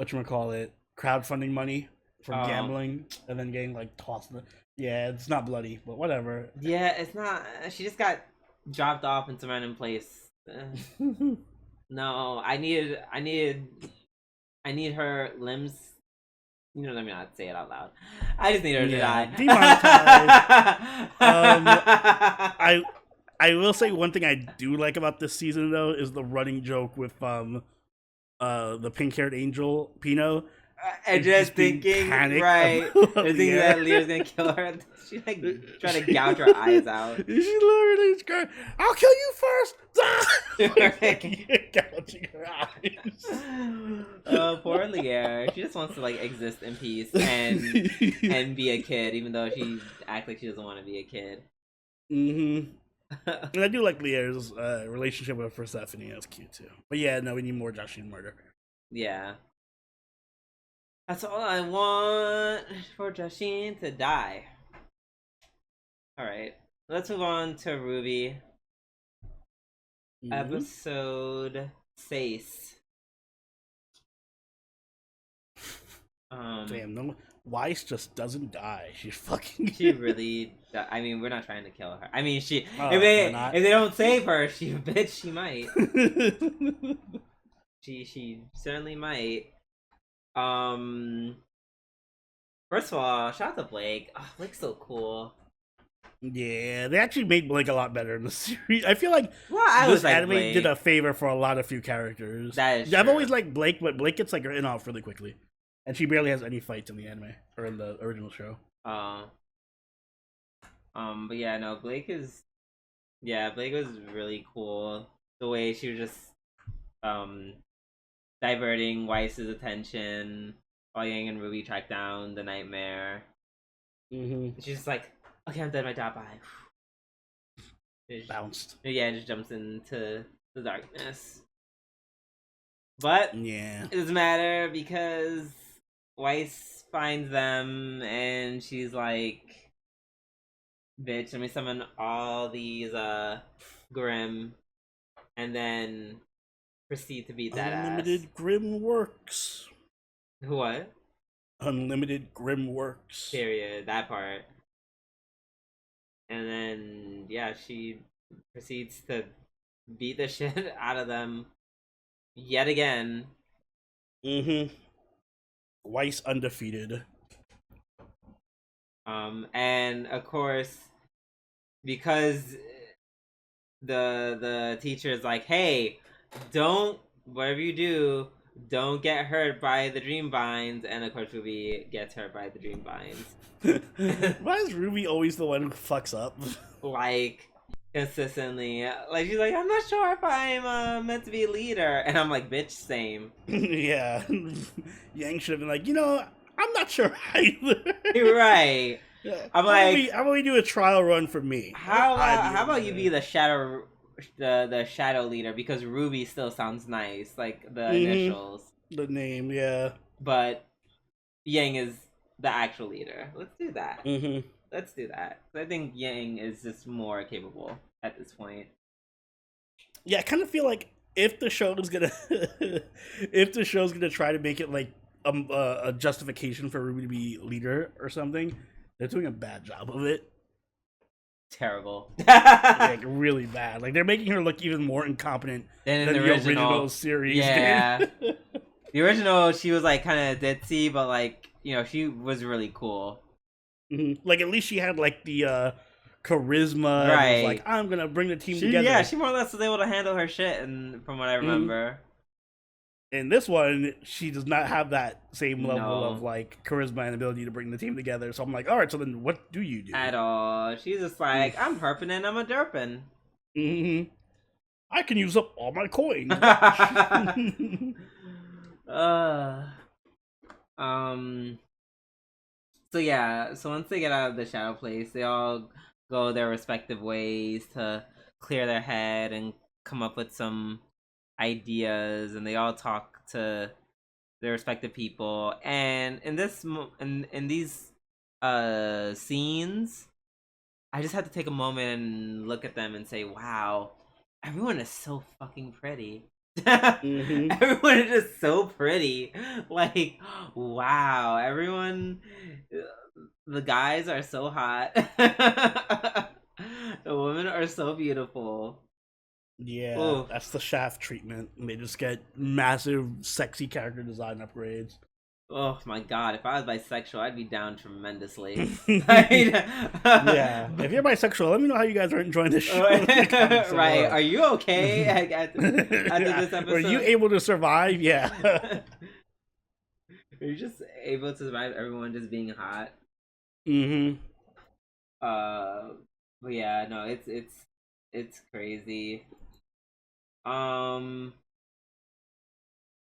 whatchamacallit, crowdfunding money for gambling and then getting like tossed. Yeah, it's not bloody, but whatever. Yeah, it's not. She just got dropped off in some random place. No, I need her limbs. You know what I mean? I'd say it out loud. I just need her to die. Demonetized. I will say one thing I do like about this season though is the running joke with the pink-haired angel Pino. And just thinking, right? Thinking that Lear's gonna kill her. She's like trying to gouge her eyes out. She literally screamed, "I'll kill you first!" Gouging her eyes. Oh, poor Lear. She just wants to like exist in peace and be a kid, even though she acts like she doesn't want to be a kid. And I do like Lear's relationship with Persephone. That's cute too. But yeah, no, we need more Jashin murder. Yeah. That's all I want for Jashin to die. Alright. Let's move on to RWBY. Episode 6. Damn, no, Weiss just doesn't die. She's fucking... She really... I mean, we're not trying to kill her. I mean, if they don't save her, she might. She certainly might. First of all, shout out to Blake. Oh, Blake's so cool. Yeah, they actually made Blake a lot better in the series. I feel like this anime Blake did a favor for a few characters. That is I've true. always liked Blake, but Blake gets like written off really quickly, and she barely has any fights in the anime or in the original show. But yeah, no, Blake was really cool. The way she was just diverting Weiss's attention while Yang and RWBY track down the nightmare. She's just like, okay, I'm done my job, bye. Bounced. Yeah, it just jumps into the darkness. But yeah, it doesn't matter because Weiss finds them and she's like, bitch, let me summon all these Grim and then proceed to beat that Unlimited ass. Grim works. What? Unlimited Grim works. Period. That part. And then, yeah, she proceeds to beat the shit out of them yet again. Weiss undefeated. And of course, because the teacher is like, hey, whatever you do, don't get hurt by the dream binds, and of course RWBY gets hurt by the dream binds. Why is RWBY always the one who fucks up? Like, consistently. Like, she's like, I'm not sure if I'm meant to be a leader. And I'm like, bitch, same. Yeah. Yang should have been like, I'm not sure either. You're right. I'm like, how about we do a trial run for me? How about you be the shadow, the shadow leader, because Ruby still sounds nice, like the initials. The name, yeah. But Yang is the actual leader. Let's do that. Let's do that. I think Yang is just more capable at this point. Yeah, I kind of feel like if the show is gonna try to make it like a justification for Ruby to be leader or something, they're doing a bad job of it. Terrible. Like really bad. Like they're making her look even more incompetent than the original series. Yeah. Did. The original, she was like kind of ditzy, but like, you know, she was really cool. Like at least she had like the charisma. Right. Was like, I'm gonna bring the team together. Yeah, she more or less was able to handle her shit, and from what I remember. In this one, she does not have that same level of like charisma and ability to bring the team together. So I'm like, all right, so then what do you do? At all. She's just like, I'm herping and I'm a derping. I can use up all my coins. So yeah, so once they get out of the shadow place, they all go their respective ways to clear their head and come up with some ideas, and they all talk to their respective people. And in this in these scenes, I just had to take a moment and look at them and say, wow, everyone is so fucking pretty. Everyone is just so pretty. Like, wow, everyone, the guys are so hot. The women are so beautiful. Yeah, ooh. That's the Shaft treatment. They just get massive sexy character design upgrades. Oh my god, if I was bisexual, I'd be down tremendously. Yeah, if you're bisexual, let me know how you guys are enjoying this show. Right, are you okay after this episode? Were you able to survive? Yeah. Are you just able to survive everyone just being hot? But yeah, no, it's crazy.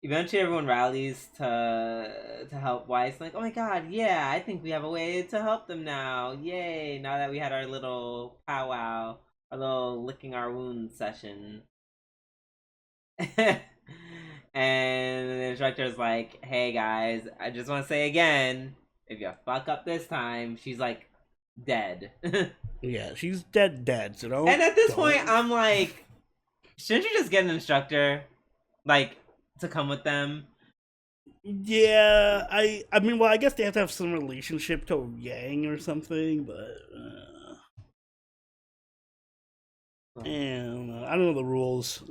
Eventually everyone rallies to help Weiss. Like, oh my god, yeah, I think we have a way to help them now. Yay, now that we had our little powwow, our little licking our wounds session. And the instructor's like, hey guys, I just want to say again, if you fuck up this time, she's like dead. Yeah, she's dead, so don't. And at this point, I'm like, shouldn't you just get an instructor, like, to come with them? Yeah, I mean, well, I guess they have to have some relationship to Yang or something, but I don't know the rules.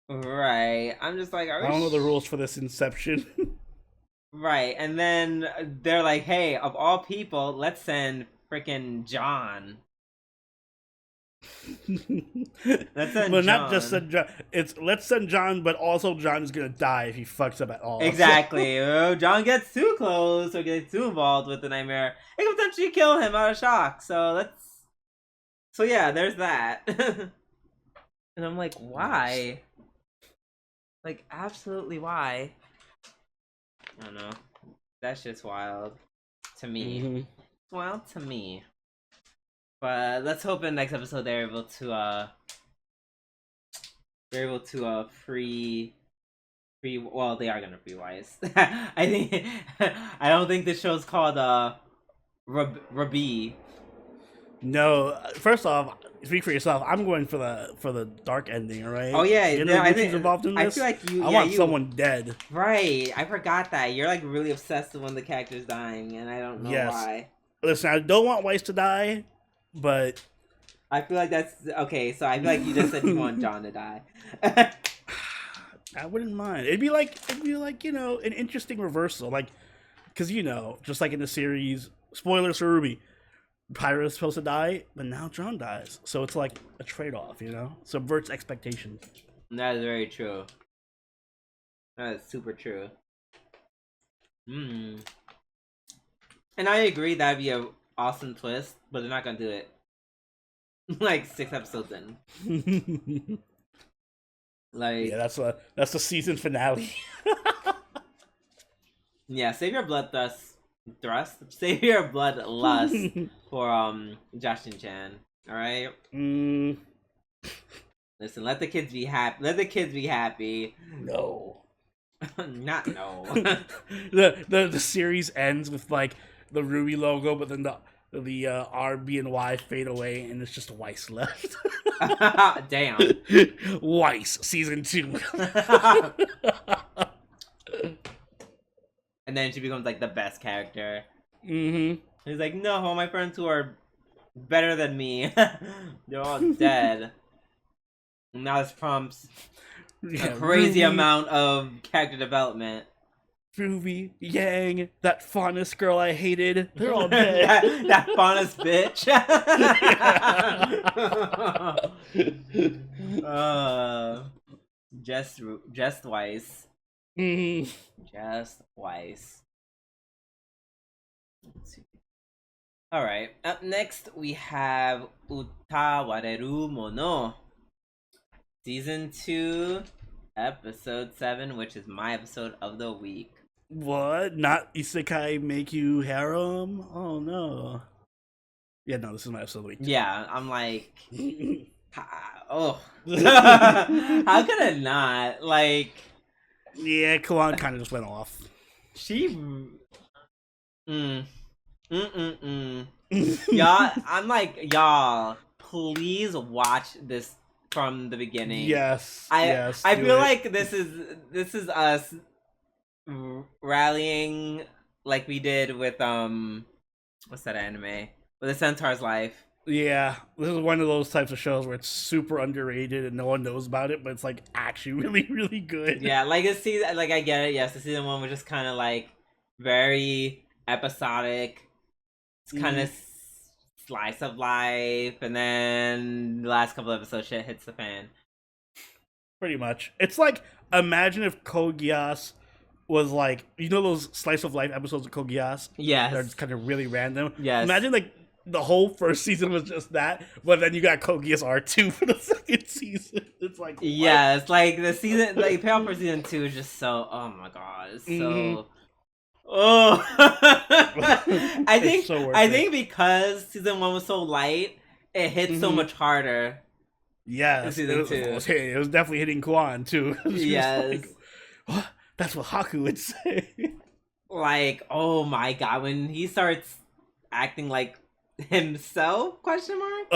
Right, I'm just like, I don't know the rules for this Inception. Right, and then they're like, hey, of all people, let's send freaking John. Let's send But John. not just send John. It's let's send John, but also John is gonna die if he fucks up at all. Exactly. Oh, John gets too close or gets too involved with the nightmare. It can potentially kill him out of shock. So yeah, there's that. And I'm like, why? Like, absolutely why? I don't know. That's just wild to me. Wild to me. But let's hope in the next episode they're able to free. Well, they are gonna free Weiss. I don't think this show's called RWBY. No, first off, speak for yourself. I'm going for the dark ending, right? Oh yeah, I think involved in this. I feel like I want someone dead. Right, I forgot that you're like really obsessed with when the character's dying, and I don't know why. Listen, I don't want Weiss to die, but I feel like that's okay. So I feel like you just said you want John to die. I wouldn't mind. It'd be like an interesting reversal, like because just like in the series, spoilers for RWBY. Pyro's supposed to die, but now John dies. So it's like a trade-off, Subverts expectations. That is very true. That is super true. And I agree that'd be an awesome twist, but they're not gonna do it. Like 6 episodes in. Like yeah, that's the season finale. Yeah, save your bloodlust save your bloodlust for Jashin-chan. All right. Listen, let the kids be happy. Let the kids be happy. No. Not no. the series ends with like the RWBY logo, but then the R, B, and Y fade away, and it's just Weiss left. Damn. Weiss season 2. And then she becomes like the best character. Mm-hmm. He's like, no, all my friends who are better than me, they're all dead. And now this prompts a crazy amount of character development. RWBY, Yang, that Faunus girl I hated, they're all dead. that Faunus bitch. Just Weiss. Mm-hmm. Just Weiss. Alright, up next we have Utawarerumono Season 2, Episode 7, which is my episode of the week. What? Not Isekai Meikyuu Harem? Oh no. Yeah, no, this is my episode of the week. Yeah, I'm like... oh. How could it not? Like... Yeah, Kuon kind of just went off. Y'all, I'm like, y'all, please watch this from the beginning. Yes. I feel like this is us rallying like we did with what's that anime? With The Centaur's Life. Yeah, this is one of those types of shows where it's super underrated and no one knows about it, but it's like actually really, really good. Yeah, like I get it. Yes, the season 1 was just kind of like very episodic. It's kind of slice of life, and then the last couple episodes, shit hits the fan. Pretty much. It's like, imagine if Code Geass was like, you know those slice of life episodes of Code Geass? Yes. They're just kind of really random. Yes. Imagine like the whole first season was just that, but then you got Code Geass R2 for the second season. It's like, what? Yeah, it's like the season, like payoff for season 2 is just so, oh my god, it's so... Oh, I think because season 1 was so light, it hit so much harder. Yeah, season 2. It was definitely hitting Kuon too. Yes, like, what? That's what Haku would say. Like, oh my god, when he starts acting like himself? Question mark.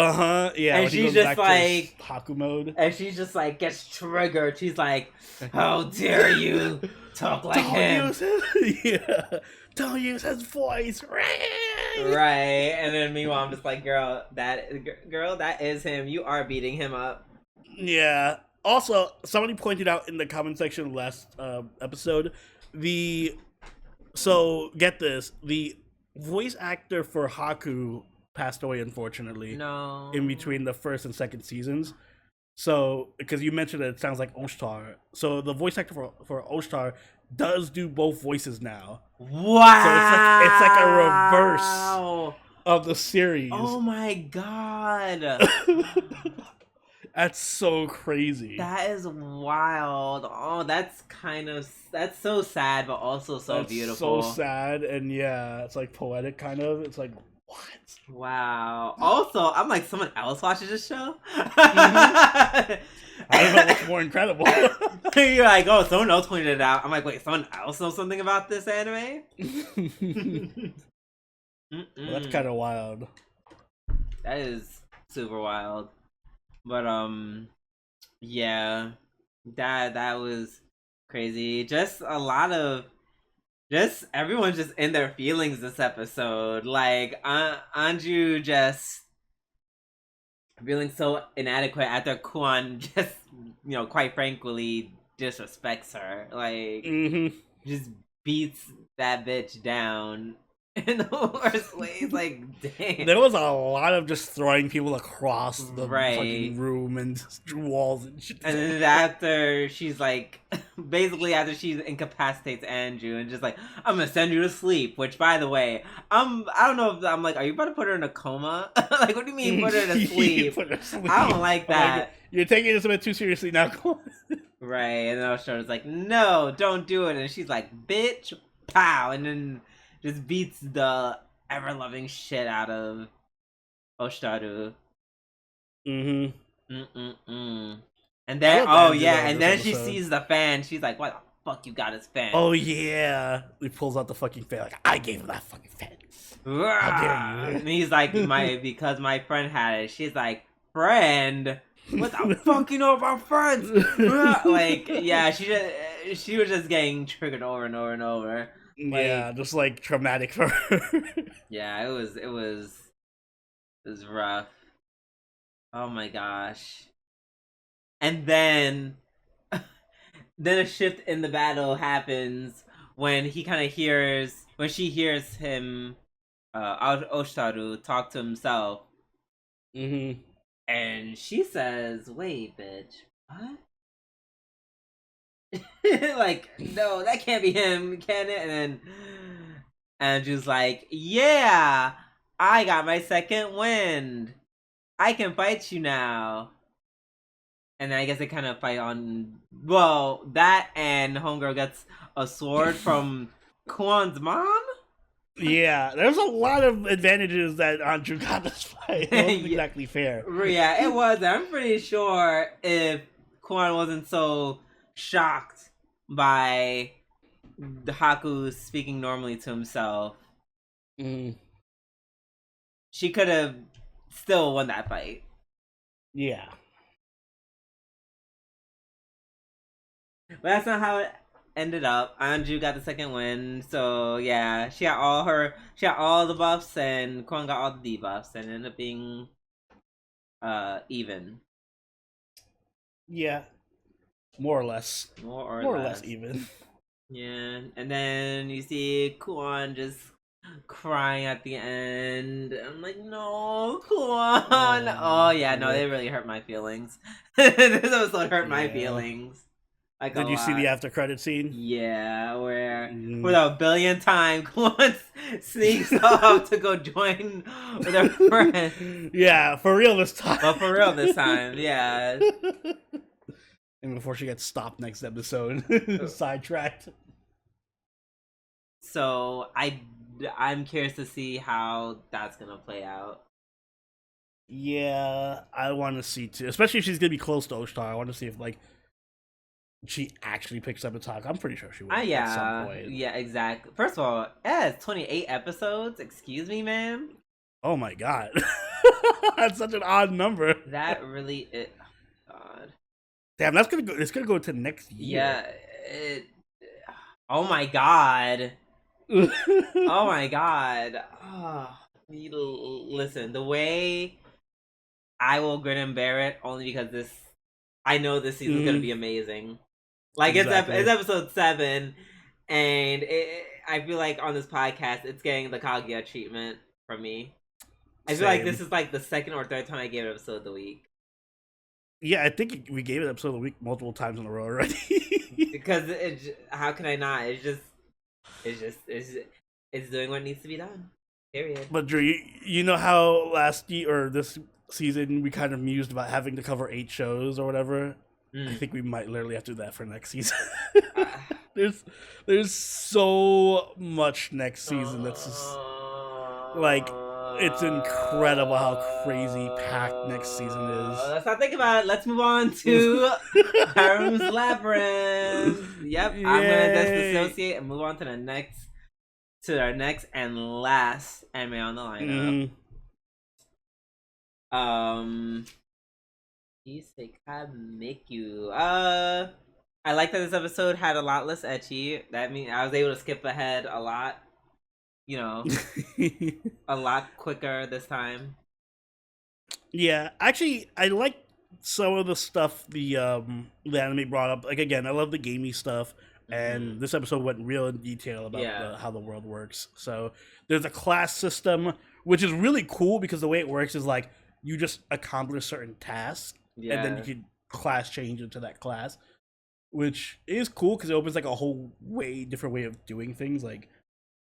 Yeah. And she's just like Haku mode, and she's just like gets triggered. She's like, "How dare you talk like him?" Don't use his voice. Right. And then meanwhile, I'm just like, girl, that is him. You are beating him up. Yeah. Also, somebody pointed out in the comment section last episode, so get this, the voice actor for Haku passed away, unfortunately. No. In between the first and second seasons. So, because you mentioned that it sounds like Oshtar. So, the voice actor for Oshtar does do both voices now. Wow. So, it's like a reverse of the series. Oh my god. That's so crazy. That is wild. Oh, that's so sad, but also so beautiful. So sad, and yeah, it's like poetic kind of. It's like, what? Wow. Also, I'm like, someone else watches this show? I don't know what's more incredible. You're like, oh, someone else pointed it out. I'm like, wait, someone else knows something about this anime? Well, that's kind of wild. That is super wild. But yeah, that was crazy. Just a lot of everyone's just in their feelings this episode. Like Anju just feeling so inadequate after Kuon just, quite frankly disrespects her. Like just beats that bitch down in the worst ways. Like, damn. There was a lot of just throwing people across the right. fucking room and walls and shit. And then after she's like, basically after she incapacitates Andrew and just like, I'm gonna send you to sleep. Which, by the way, I don't know if I'm like, are you about to put her in a coma? Like, what do you mean put her to sleep? Put her to sleep. I don't like that. Like, you're taking this a bit too seriously now. Right, and then Oshona's like, no, don't do it. And she's like, bitch, pow. And then just beats the ever loving shit out of Oshitaru. And then and then she sees the fan. She's like, "What the fuck you got his fan?" Oh yeah, he pulls out the fucking fan. Like, I gave him that fucking fan. How dare you? And he's like, because my friend had it. She's like, friend. What the fuck you know about friends? Like, yeah, she was just getting triggered over and over and over. Like, yeah, just like traumatic for her. Yeah, it was rough. Oh my gosh. And then a shift in the battle happens when she hears him Oshitaru talk to himself. And she says, "Wait, bitch, what?" Like, no, that can't be him, can it? And then Andrew's like, "Yeah, I got my second wind. I can fight you now." And then I guess they kind of fight on. Well, that and Homegirl gets a sword from Kuon's mom. Yeah, there's a lot of advantages that Andrew got this fight. It wasn't exactly fair. Yeah, it was. I'm pretty sure if Kuon wasn't so shocked by the Haku speaking normally to himself, she could have still won that fight. Yeah. But that's not how it ended up. Anju got the second win, so yeah, she got all the buffs, and Kuon got all the debuffs, and ended up being even. Yeah, more or less. More or less even. Yeah, and then you see Kuon just crying at the end. I'm like, no, Kuon. Oh yeah, no, they really hurt my feelings. This episode hurt my feelings. Like, did you see the after credit scene? Yeah, where for the 1,000,000th time, Kuon sneaks off to go join with her friend. Yeah, for real this time. But for real this time, yeah. And before she gets stopped next episode, sidetracked. So I'm curious to see how that's gonna play out. Yeah, I want to see too, especially if she's gonna be close to Oshtar. I want to see if like she actually picks up a talk. I'm pretty sure she will at some point. Yeah, exactly. First of all, it's 28 episodes. Excuse me, ma'am. Oh my god, that's such an odd number. That really is. Oh, God. Damn, that's gonna go. It's gonna go to next year. Yeah. Oh my god. Oh my god. Oh, listen, the way I will grin and bear it only because I know this season's gonna be amazing. Like, exactly. It's episode 7, and I feel like on this podcast it's getting the Kaguya treatment from me. I feel like this is like the second or third time I gave it episode of the week. Yeah, I think we gave it episode of the week multiple times in a row already. Because how can I not? It's doing what needs to be done. Period. But Drew, you know how last year or this season we kind of mused about having to cover 8 shows or whatever. I think we might literally have to do that for next season. There's so much next season that's just like, it's incredible how crazy packed next season is. Let's not think about it. Let's move on to Harem's Labyrinth. Yep, yay. I'm gonna disassociate and move on to our next and last anime on the lineup. Isekai Meikyuu. I like that this episode had a lot less ecchi. That means I was able to skip ahead a lot. You know, a lot quicker this time. Yeah, actually, I like some of the stuff the anime brought up. Like, again, I love the gamey stuff, and this episode went real in detail about how the world works. So there's a class system, which is really cool because the way it works is like you just accomplish certain tasks, and then you can class change into that class, which is cool because it opens like a whole way different way of doing things. Like,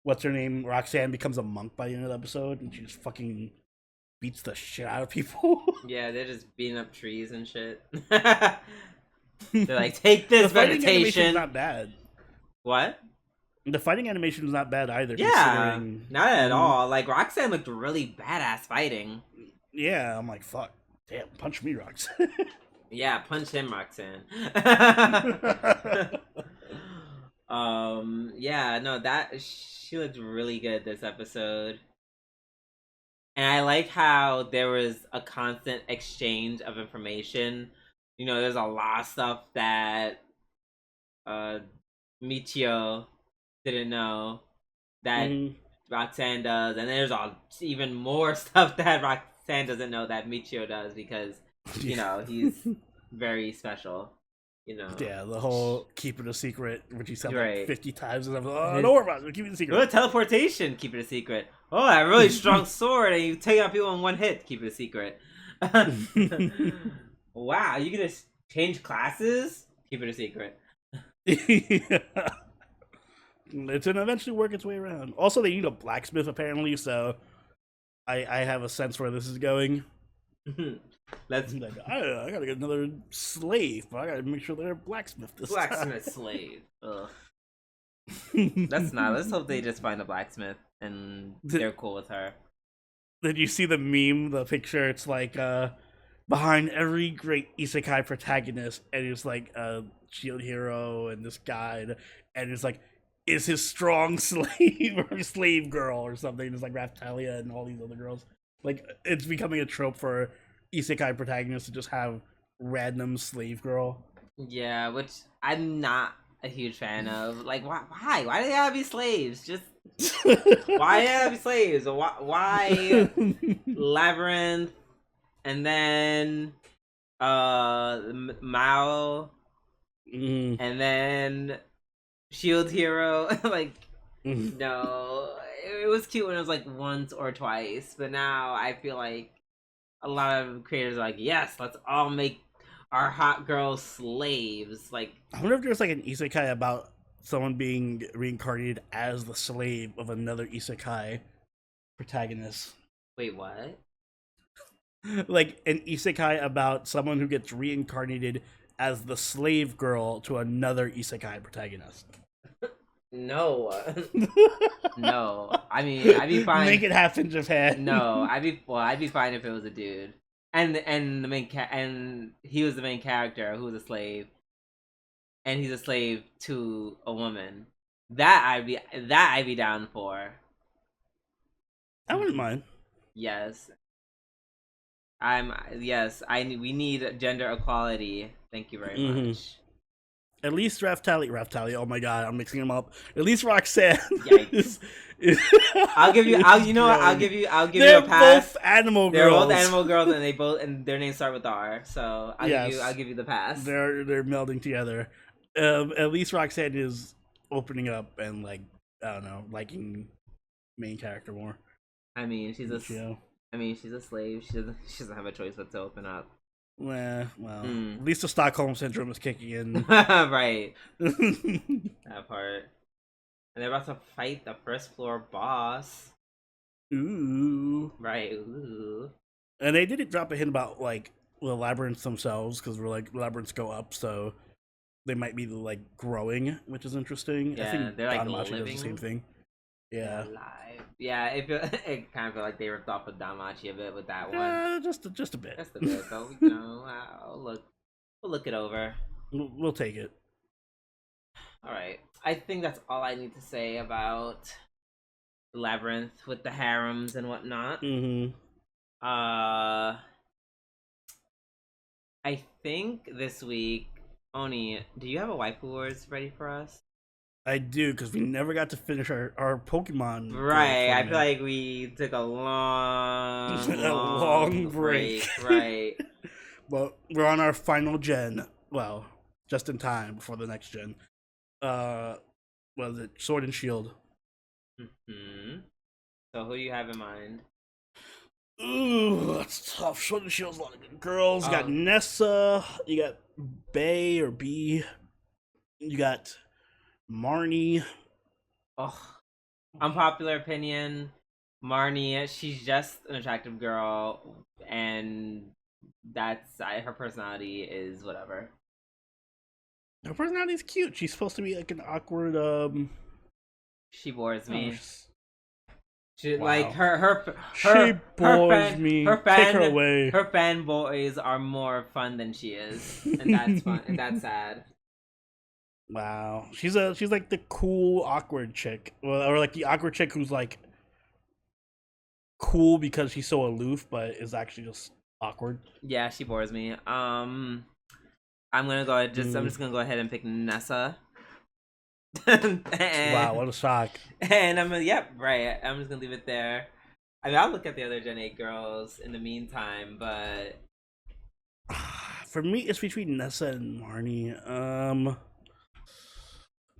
what's her name? Roxanne becomes a monk by the end of the episode, and she just fucking beats the shit out of people. Yeah, they're just beating up trees and shit. They're like, take this meditation. Not bad. What? The fighting animation is not bad either. Yeah, Considering, not at all. Like Roxanne looked really badass fighting. yeah, I'm like, fuck, damn, punch me, Rocks. Yeah, punch him, Roxanne. Yeah, no, that she looked really good this episode. And I like how there was a constant exchange of information. You know, there's a lot of stuff that uh Michio didn't know that Mhm. Roxanne does, and there's even more stuff that Roxanne doesn't know that Michio does because, you know, he's very special. You know. Yeah, the whole keep it a secret, which you said like Right. 50 times, and I'm like, oh, don't worry about it, keep it a secret. Good teleportation, keep it a secret. Oh, that really strong sword, and you take out people in one hit, keep it a secret. Wow, you can just change classes, keep it a secret. Yeah. It's gonna eventually work its way around. Also, they need a blacksmith apparently, so I have a sense where this is going. Let's Like, I gotta get another slave, but I gotta make sure they're a blacksmith this blacksmith time. slave. Ugh. That's not. Let's hope they just find a blacksmith and they're cool with her. Did you see the meme, the picture? It's like behind every great isekai protagonist, and it's like a shield hero and this guy, and it's like, is his strong slave or slave girl or something? It's like Raftalia and all these other girls. Like, it's becoming a trope for isekai protagonists to just have random slave girl. Yeah, which I'm not a huge fan of. Like, why? Why do they gotta be slaves? Just why do they gotta be slaves? Why Labyrinth and then Mao and then Shield Hero? Like, no, it was cute when it was like once or twice, but now I feel like a lot of creators are like, yes, let's all make our hot girls slaves. Like, I wonder if there's like an isekai about someone being reincarnated as the slave of another isekai protagonist. wait, what? Like an isekai about someone who gets reincarnated as the slave girl to another isekai protagonist. No, no. I mean, I'd be fine. Make it happen, Japan. No, I'd be fine if it was a dude, and the and he was the main character who was a slave, and he's a slave to a woman. That I'd be down for. I wouldn't mind. Yes, we need gender equality. Thank you very much. At least Raftalia. Oh my god, I'm mixing them up. At least Roxanne. Yikes. I'll give you a pass. They're both animal girls. They're both animal girls, and their names start with R. So I'll give you the pass. They're melding together. At least Roxanne is opening up and, like, I don't know, liking main character more. I mean, she's a slave. She doesn't have a choice but to open up. Well, at least the Stockholm syndrome is kicking in. Right. That part. And they're about to fight the first floor boss. Ooh. Right. Ooh. And they didn't drop a hint about, like, the labyrinths themselves, because we're like, labyrinths go up, so they might be, like, growing, which is interesting. Yeah, I think they're like Danmachi living. does the same thing. Yeah. Alive. Yeah, it kind of felt like they ripped off of Danmachi a bit with that one. Just a bit. Just a bit, but you know, we'll look it over. We'll take it. All right. I think that's all I need to say about Labyrinth with the harems and whatnot. I think this week, Oni, do you have a Waifu Wars ready for us? I do, because we never got to finish our Pokemon. Right, I feel like we took a long break. Right. But we're on our final gen. Well, just in time before the next gen. What is it? Sword and Shield. So who do you have in mind? Ooh, that's tough. Sword and Shield's a lot of good girls. You got Nessa. You got Bay or B. You got Marnie. Oh, unpopular opinion. Marnie, she's just an attractive girl, and that's her personality is whatever. Her personality is cute. She's supposed to be like an awkward She bores Oh, me. she's- She Wow. like her She bores me. Her Take her away. Her fanboys are more fun than she is, and that's fun and that's sad. Wow, she's like the cool awkward chick, well, or like the awkward chick who's like cool because she's so aloof, but is actually just awkward. Yeah, she bores me. I'm gonna go I'm just gonna go ahead and pick Nessa. Wow, what a shock! And I'm yep, right. I'm just gonna leave it there. I mean, I'll look at the other Gen 8 girls in the meantime, but For me, it's between Nessa and Marnie.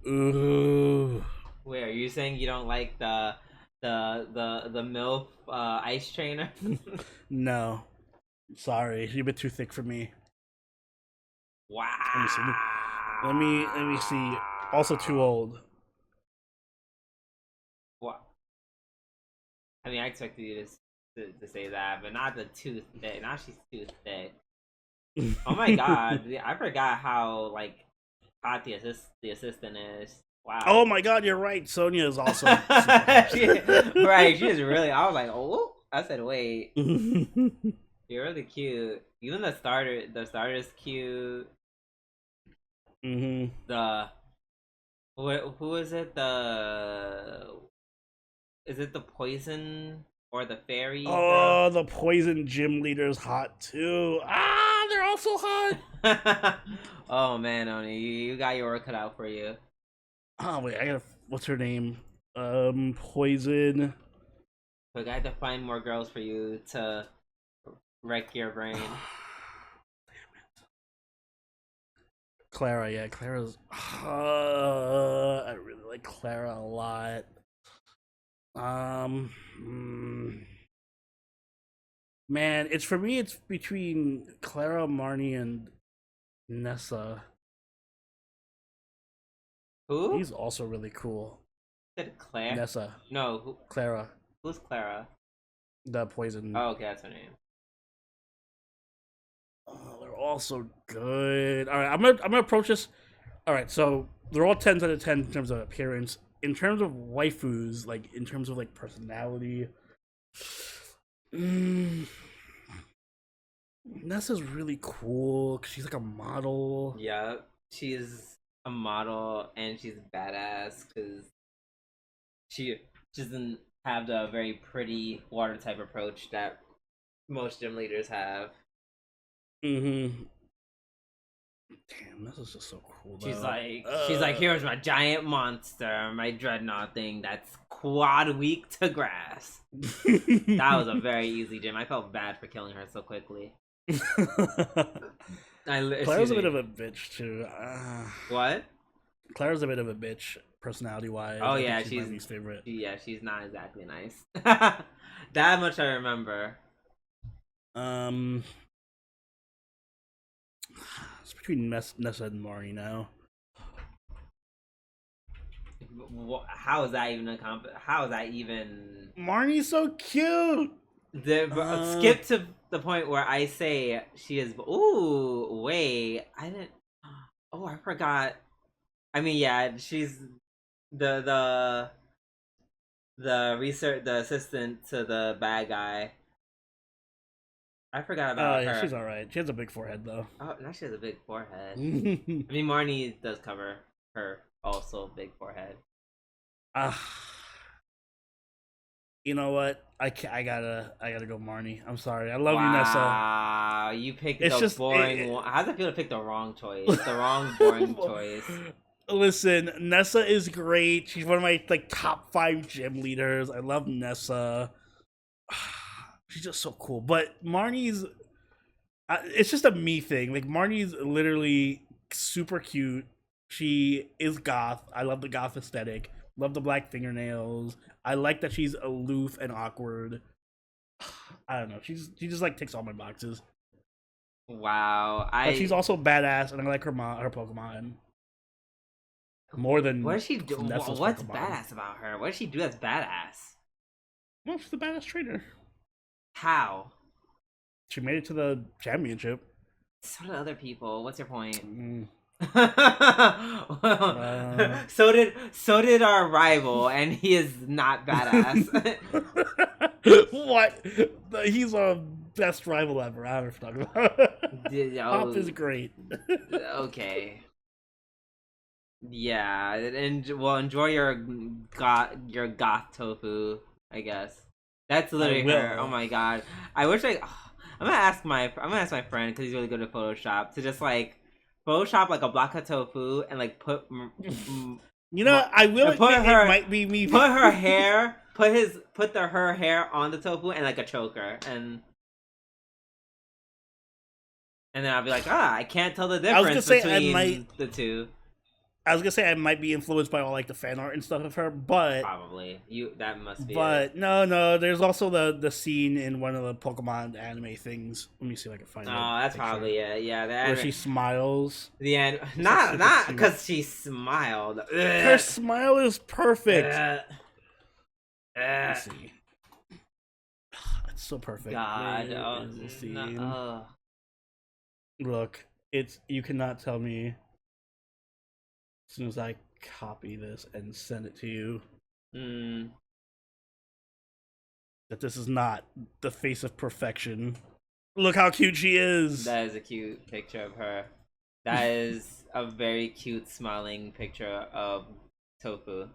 Ooh. wait, are you saying you don't like the MILF ice trainer? No, sorry, she's a bit too thick for me. Wow. Let me see. Also too old. What? I mean, I expected you to say that, but not the too thick. Now she's too thick. Oh my god, I forgot how like hot the assistant is. Wow. Oh my god, you're right. Sonya is also right, she is really. I was like, oh, I said, wait, you're really cute. Even the starter's cute. Mm-hmm. Who is it? Is it the poison or the fairy? Oh, the poison gym leader's hot too. Ah, they're all so hot. Oh man, Oni, you got your work cut out for you. Oh wait, I gotta. What's her name? Poison. But I have to find more girls for you to wreck your brain. Damn it. Clara, yeah, Clara's. I really like Clara a lot. Man, it's for me. It's between Clara, Marnie, and Nessa. Who? He's also really cool. Is it Claire? Nessa. No, Clara, who's Clara? the poison. Oh, okay, that's her name. Oh, they're all so good. All right, I'm gonna approach this. All right, so they're all 10s out of 10 in terms of appearance. In terms of waifus, like in terms of like personality, Nessa's really cool because she's like a model. Yeah, she's a model and she's badass because she doesn't have the very pretty water type approach that most gym leaders have. Mm-hmm. Damn, this is just so cool. Though. She's like, here's my giant monster, my dreadnought thing that's quad weak to grass. That was a very easy gym. I felt bad for killing her so quickly. Clara's a bit of a bitch too. What? Clara's a bit of a bitch, personality-wise. Oh yeah, she's my least favorite. Yeah, she's not exactly nice. That much I remember. It's between Nessa and Marnie now. How is that even a How is that even? Marnie's so cute. Skip to the point where I say she is. Ooh, wait, I didn't. Oh, I forgot. I mean, yeah, she's the research, the assistant to the bad guy. I forgot about her. She's alright. She has a big forehead though. Oh, now she has a big forehead. I mean, Marnie does cover her also big forehead. You know what? I gotta go Marnie. I'm sorry. I love you, Nessa. Wow, you picked the boring one. How's it feel to pick the wrong choice? The wrong boring choice. Listen, Nessa is great. She's one of my like top 5 gym leaders. I love Nessa. She's just so cool. But Marnie's, it's just a me thing. Like Marnie's literally super cute. She is goth. I love the goth aesthetic. Love the black fingernails. I like that she's aloof and awkward. I don't know. She just like ticks all my boxes. Wow, but she's also badass, and I like her Pokemon more than. What does she do? What's Pokemon. Badass about her? What does she do that's badass? Well, she's a badass trainer. How? She made it to the championship. So do other people. What's your point? So did our rival, and he is not badass. What? He's our best rival ever. I don't know what I'm talking about. Hop is great. Okay. Yeah, and well, enjoy your goth tofu, I guess. That's literally her. Oh my god. I wish I'm gonna ask my friend because he's really good at Photoshop to just like Photoshop like a block of tofu and like put. You know, I will put admit her, it might be me. Put her hair, put her hair on the tofu and like a choker, and then I'll be like, I can't tell the difference between the two. I was gonna say I might be influenced by all like the fan art and stuff of her, but probably that must be. But no, there's also the scene in one of the Pokemon anime things. Let me see if I can find it. Oh, that's probably it. Yeah, where she smiles. The end, not because she smiled. Her smile is perfect. Let's see. It's so perfect. God, Look, you cannot tell me. As soon as I copy this and send it to you, that this is not the face of perfection. Look how cute she is. That is a cute picture of her. That is a very cute smiling picture of Tofu.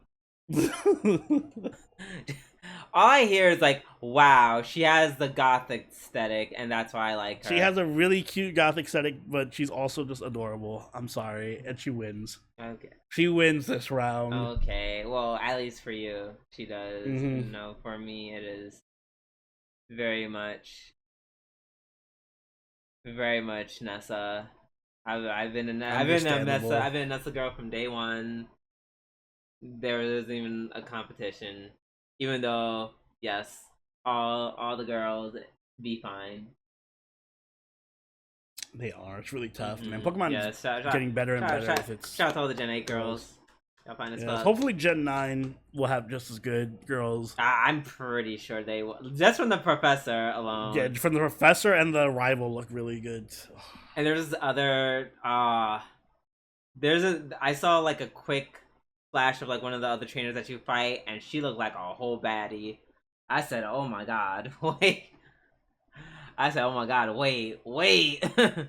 All I hear is like, wow, she has the gothic aesthetic, and that's why I like her. She has a really cute gothic aesthetic, but she's also just adorable. I'm sorry, and she wins. Okay. She wins this round. Okay, well, at least for you, she does. Mm-hmm. No, for me, it is very much Nessa. I've been a Nessa girl from day one. There wasn't even a competition. Even though, yes, all the girls be fine. They are. It's really tough, man. Pokemon's getting better and better. Shout out to all the Gen 8 girls. Y'all fine as fuck. Hopefully Gen 9 will have just as good girls. I'm pretty sure they will. Just from the professor alone. Yeah, from the professor and the rival look really good. And there's other... I saw like a quick flash of like one of the other trainers that you fight, and she looked like a whole baddie. I said, oh my god, wait. I said, oh my god, wait. I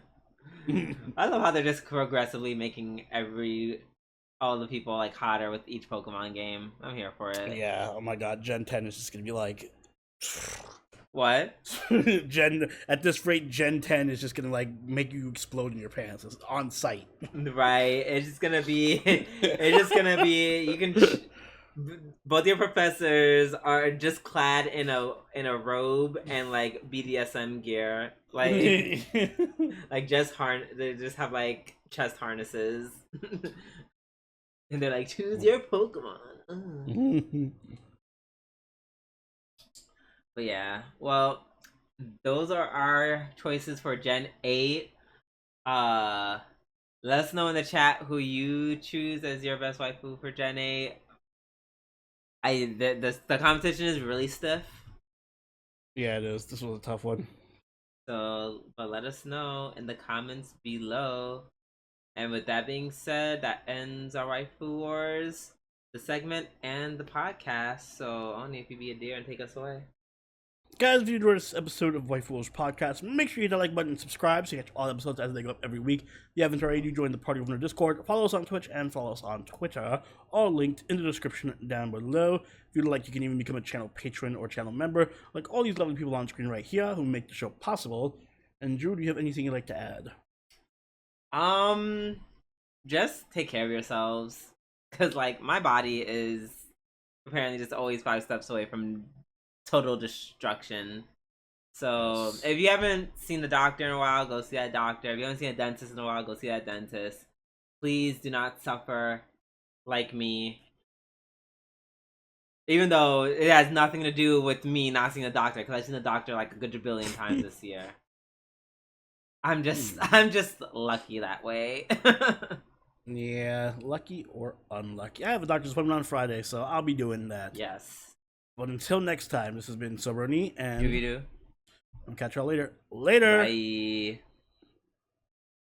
love how they're just progressively making all the people like hotter with each Pokemon game. I'm here for it. Yeah, oh my god, Gen 10 is just gonna be like... What? At this rate, Gen 10 is just gonna like make you explode in your pants. It's on site. Right. It's just gonna be you can both your professors are just clad in a robe and like BDSM gear. Like like they just have like chest harnesses. And they're like, choose your Pokemon. But yeah, well, those are our choices for Gen 8. Let us know in the chat who you choose as your best waifu for Gen 8. The competition is really stiff. Yeah, it is. This was a tough one. So, but let us know in the comments below. And with that being said, that ends our Waifu Wars, the segment, and the podcast. So, Oni, if you be a dear and take us away. Guys, if you enjoyed this episode of Waifu Wars Podcast, make sure you hit the like button and subscribe so you catch all the episodes as they go up every week. If you haven't already, do join the party over on our Discord. Follow us on Twitch and follow us on Twitter. All linked in the description down below. If you'd like, you can even become a channel patron or channel member, like all these lovely people on screen right here who make the show possible. And Drew, do you have anything you'd like to add? Just take care of yourselves. Because, like, my body is apparently just always 5 steps away from total destruction. So if you haven't seen the doctor in a while, go see that doctor. If you haven't seen a dentist in a while, go see that dentist. Please do not suffer like me. Even though it has nothing to do with me not seeing a doctor, because I've seen the doctor like a good billion times this year. I'm just lucky that way. Yeah, lucky or unlucky. I have a doctor's appointment on Friday, so I'll be doing that. Yes. But until next time, this has been Sobroni, and Doobie-doo. I'll catch y'all later. Later! Bye.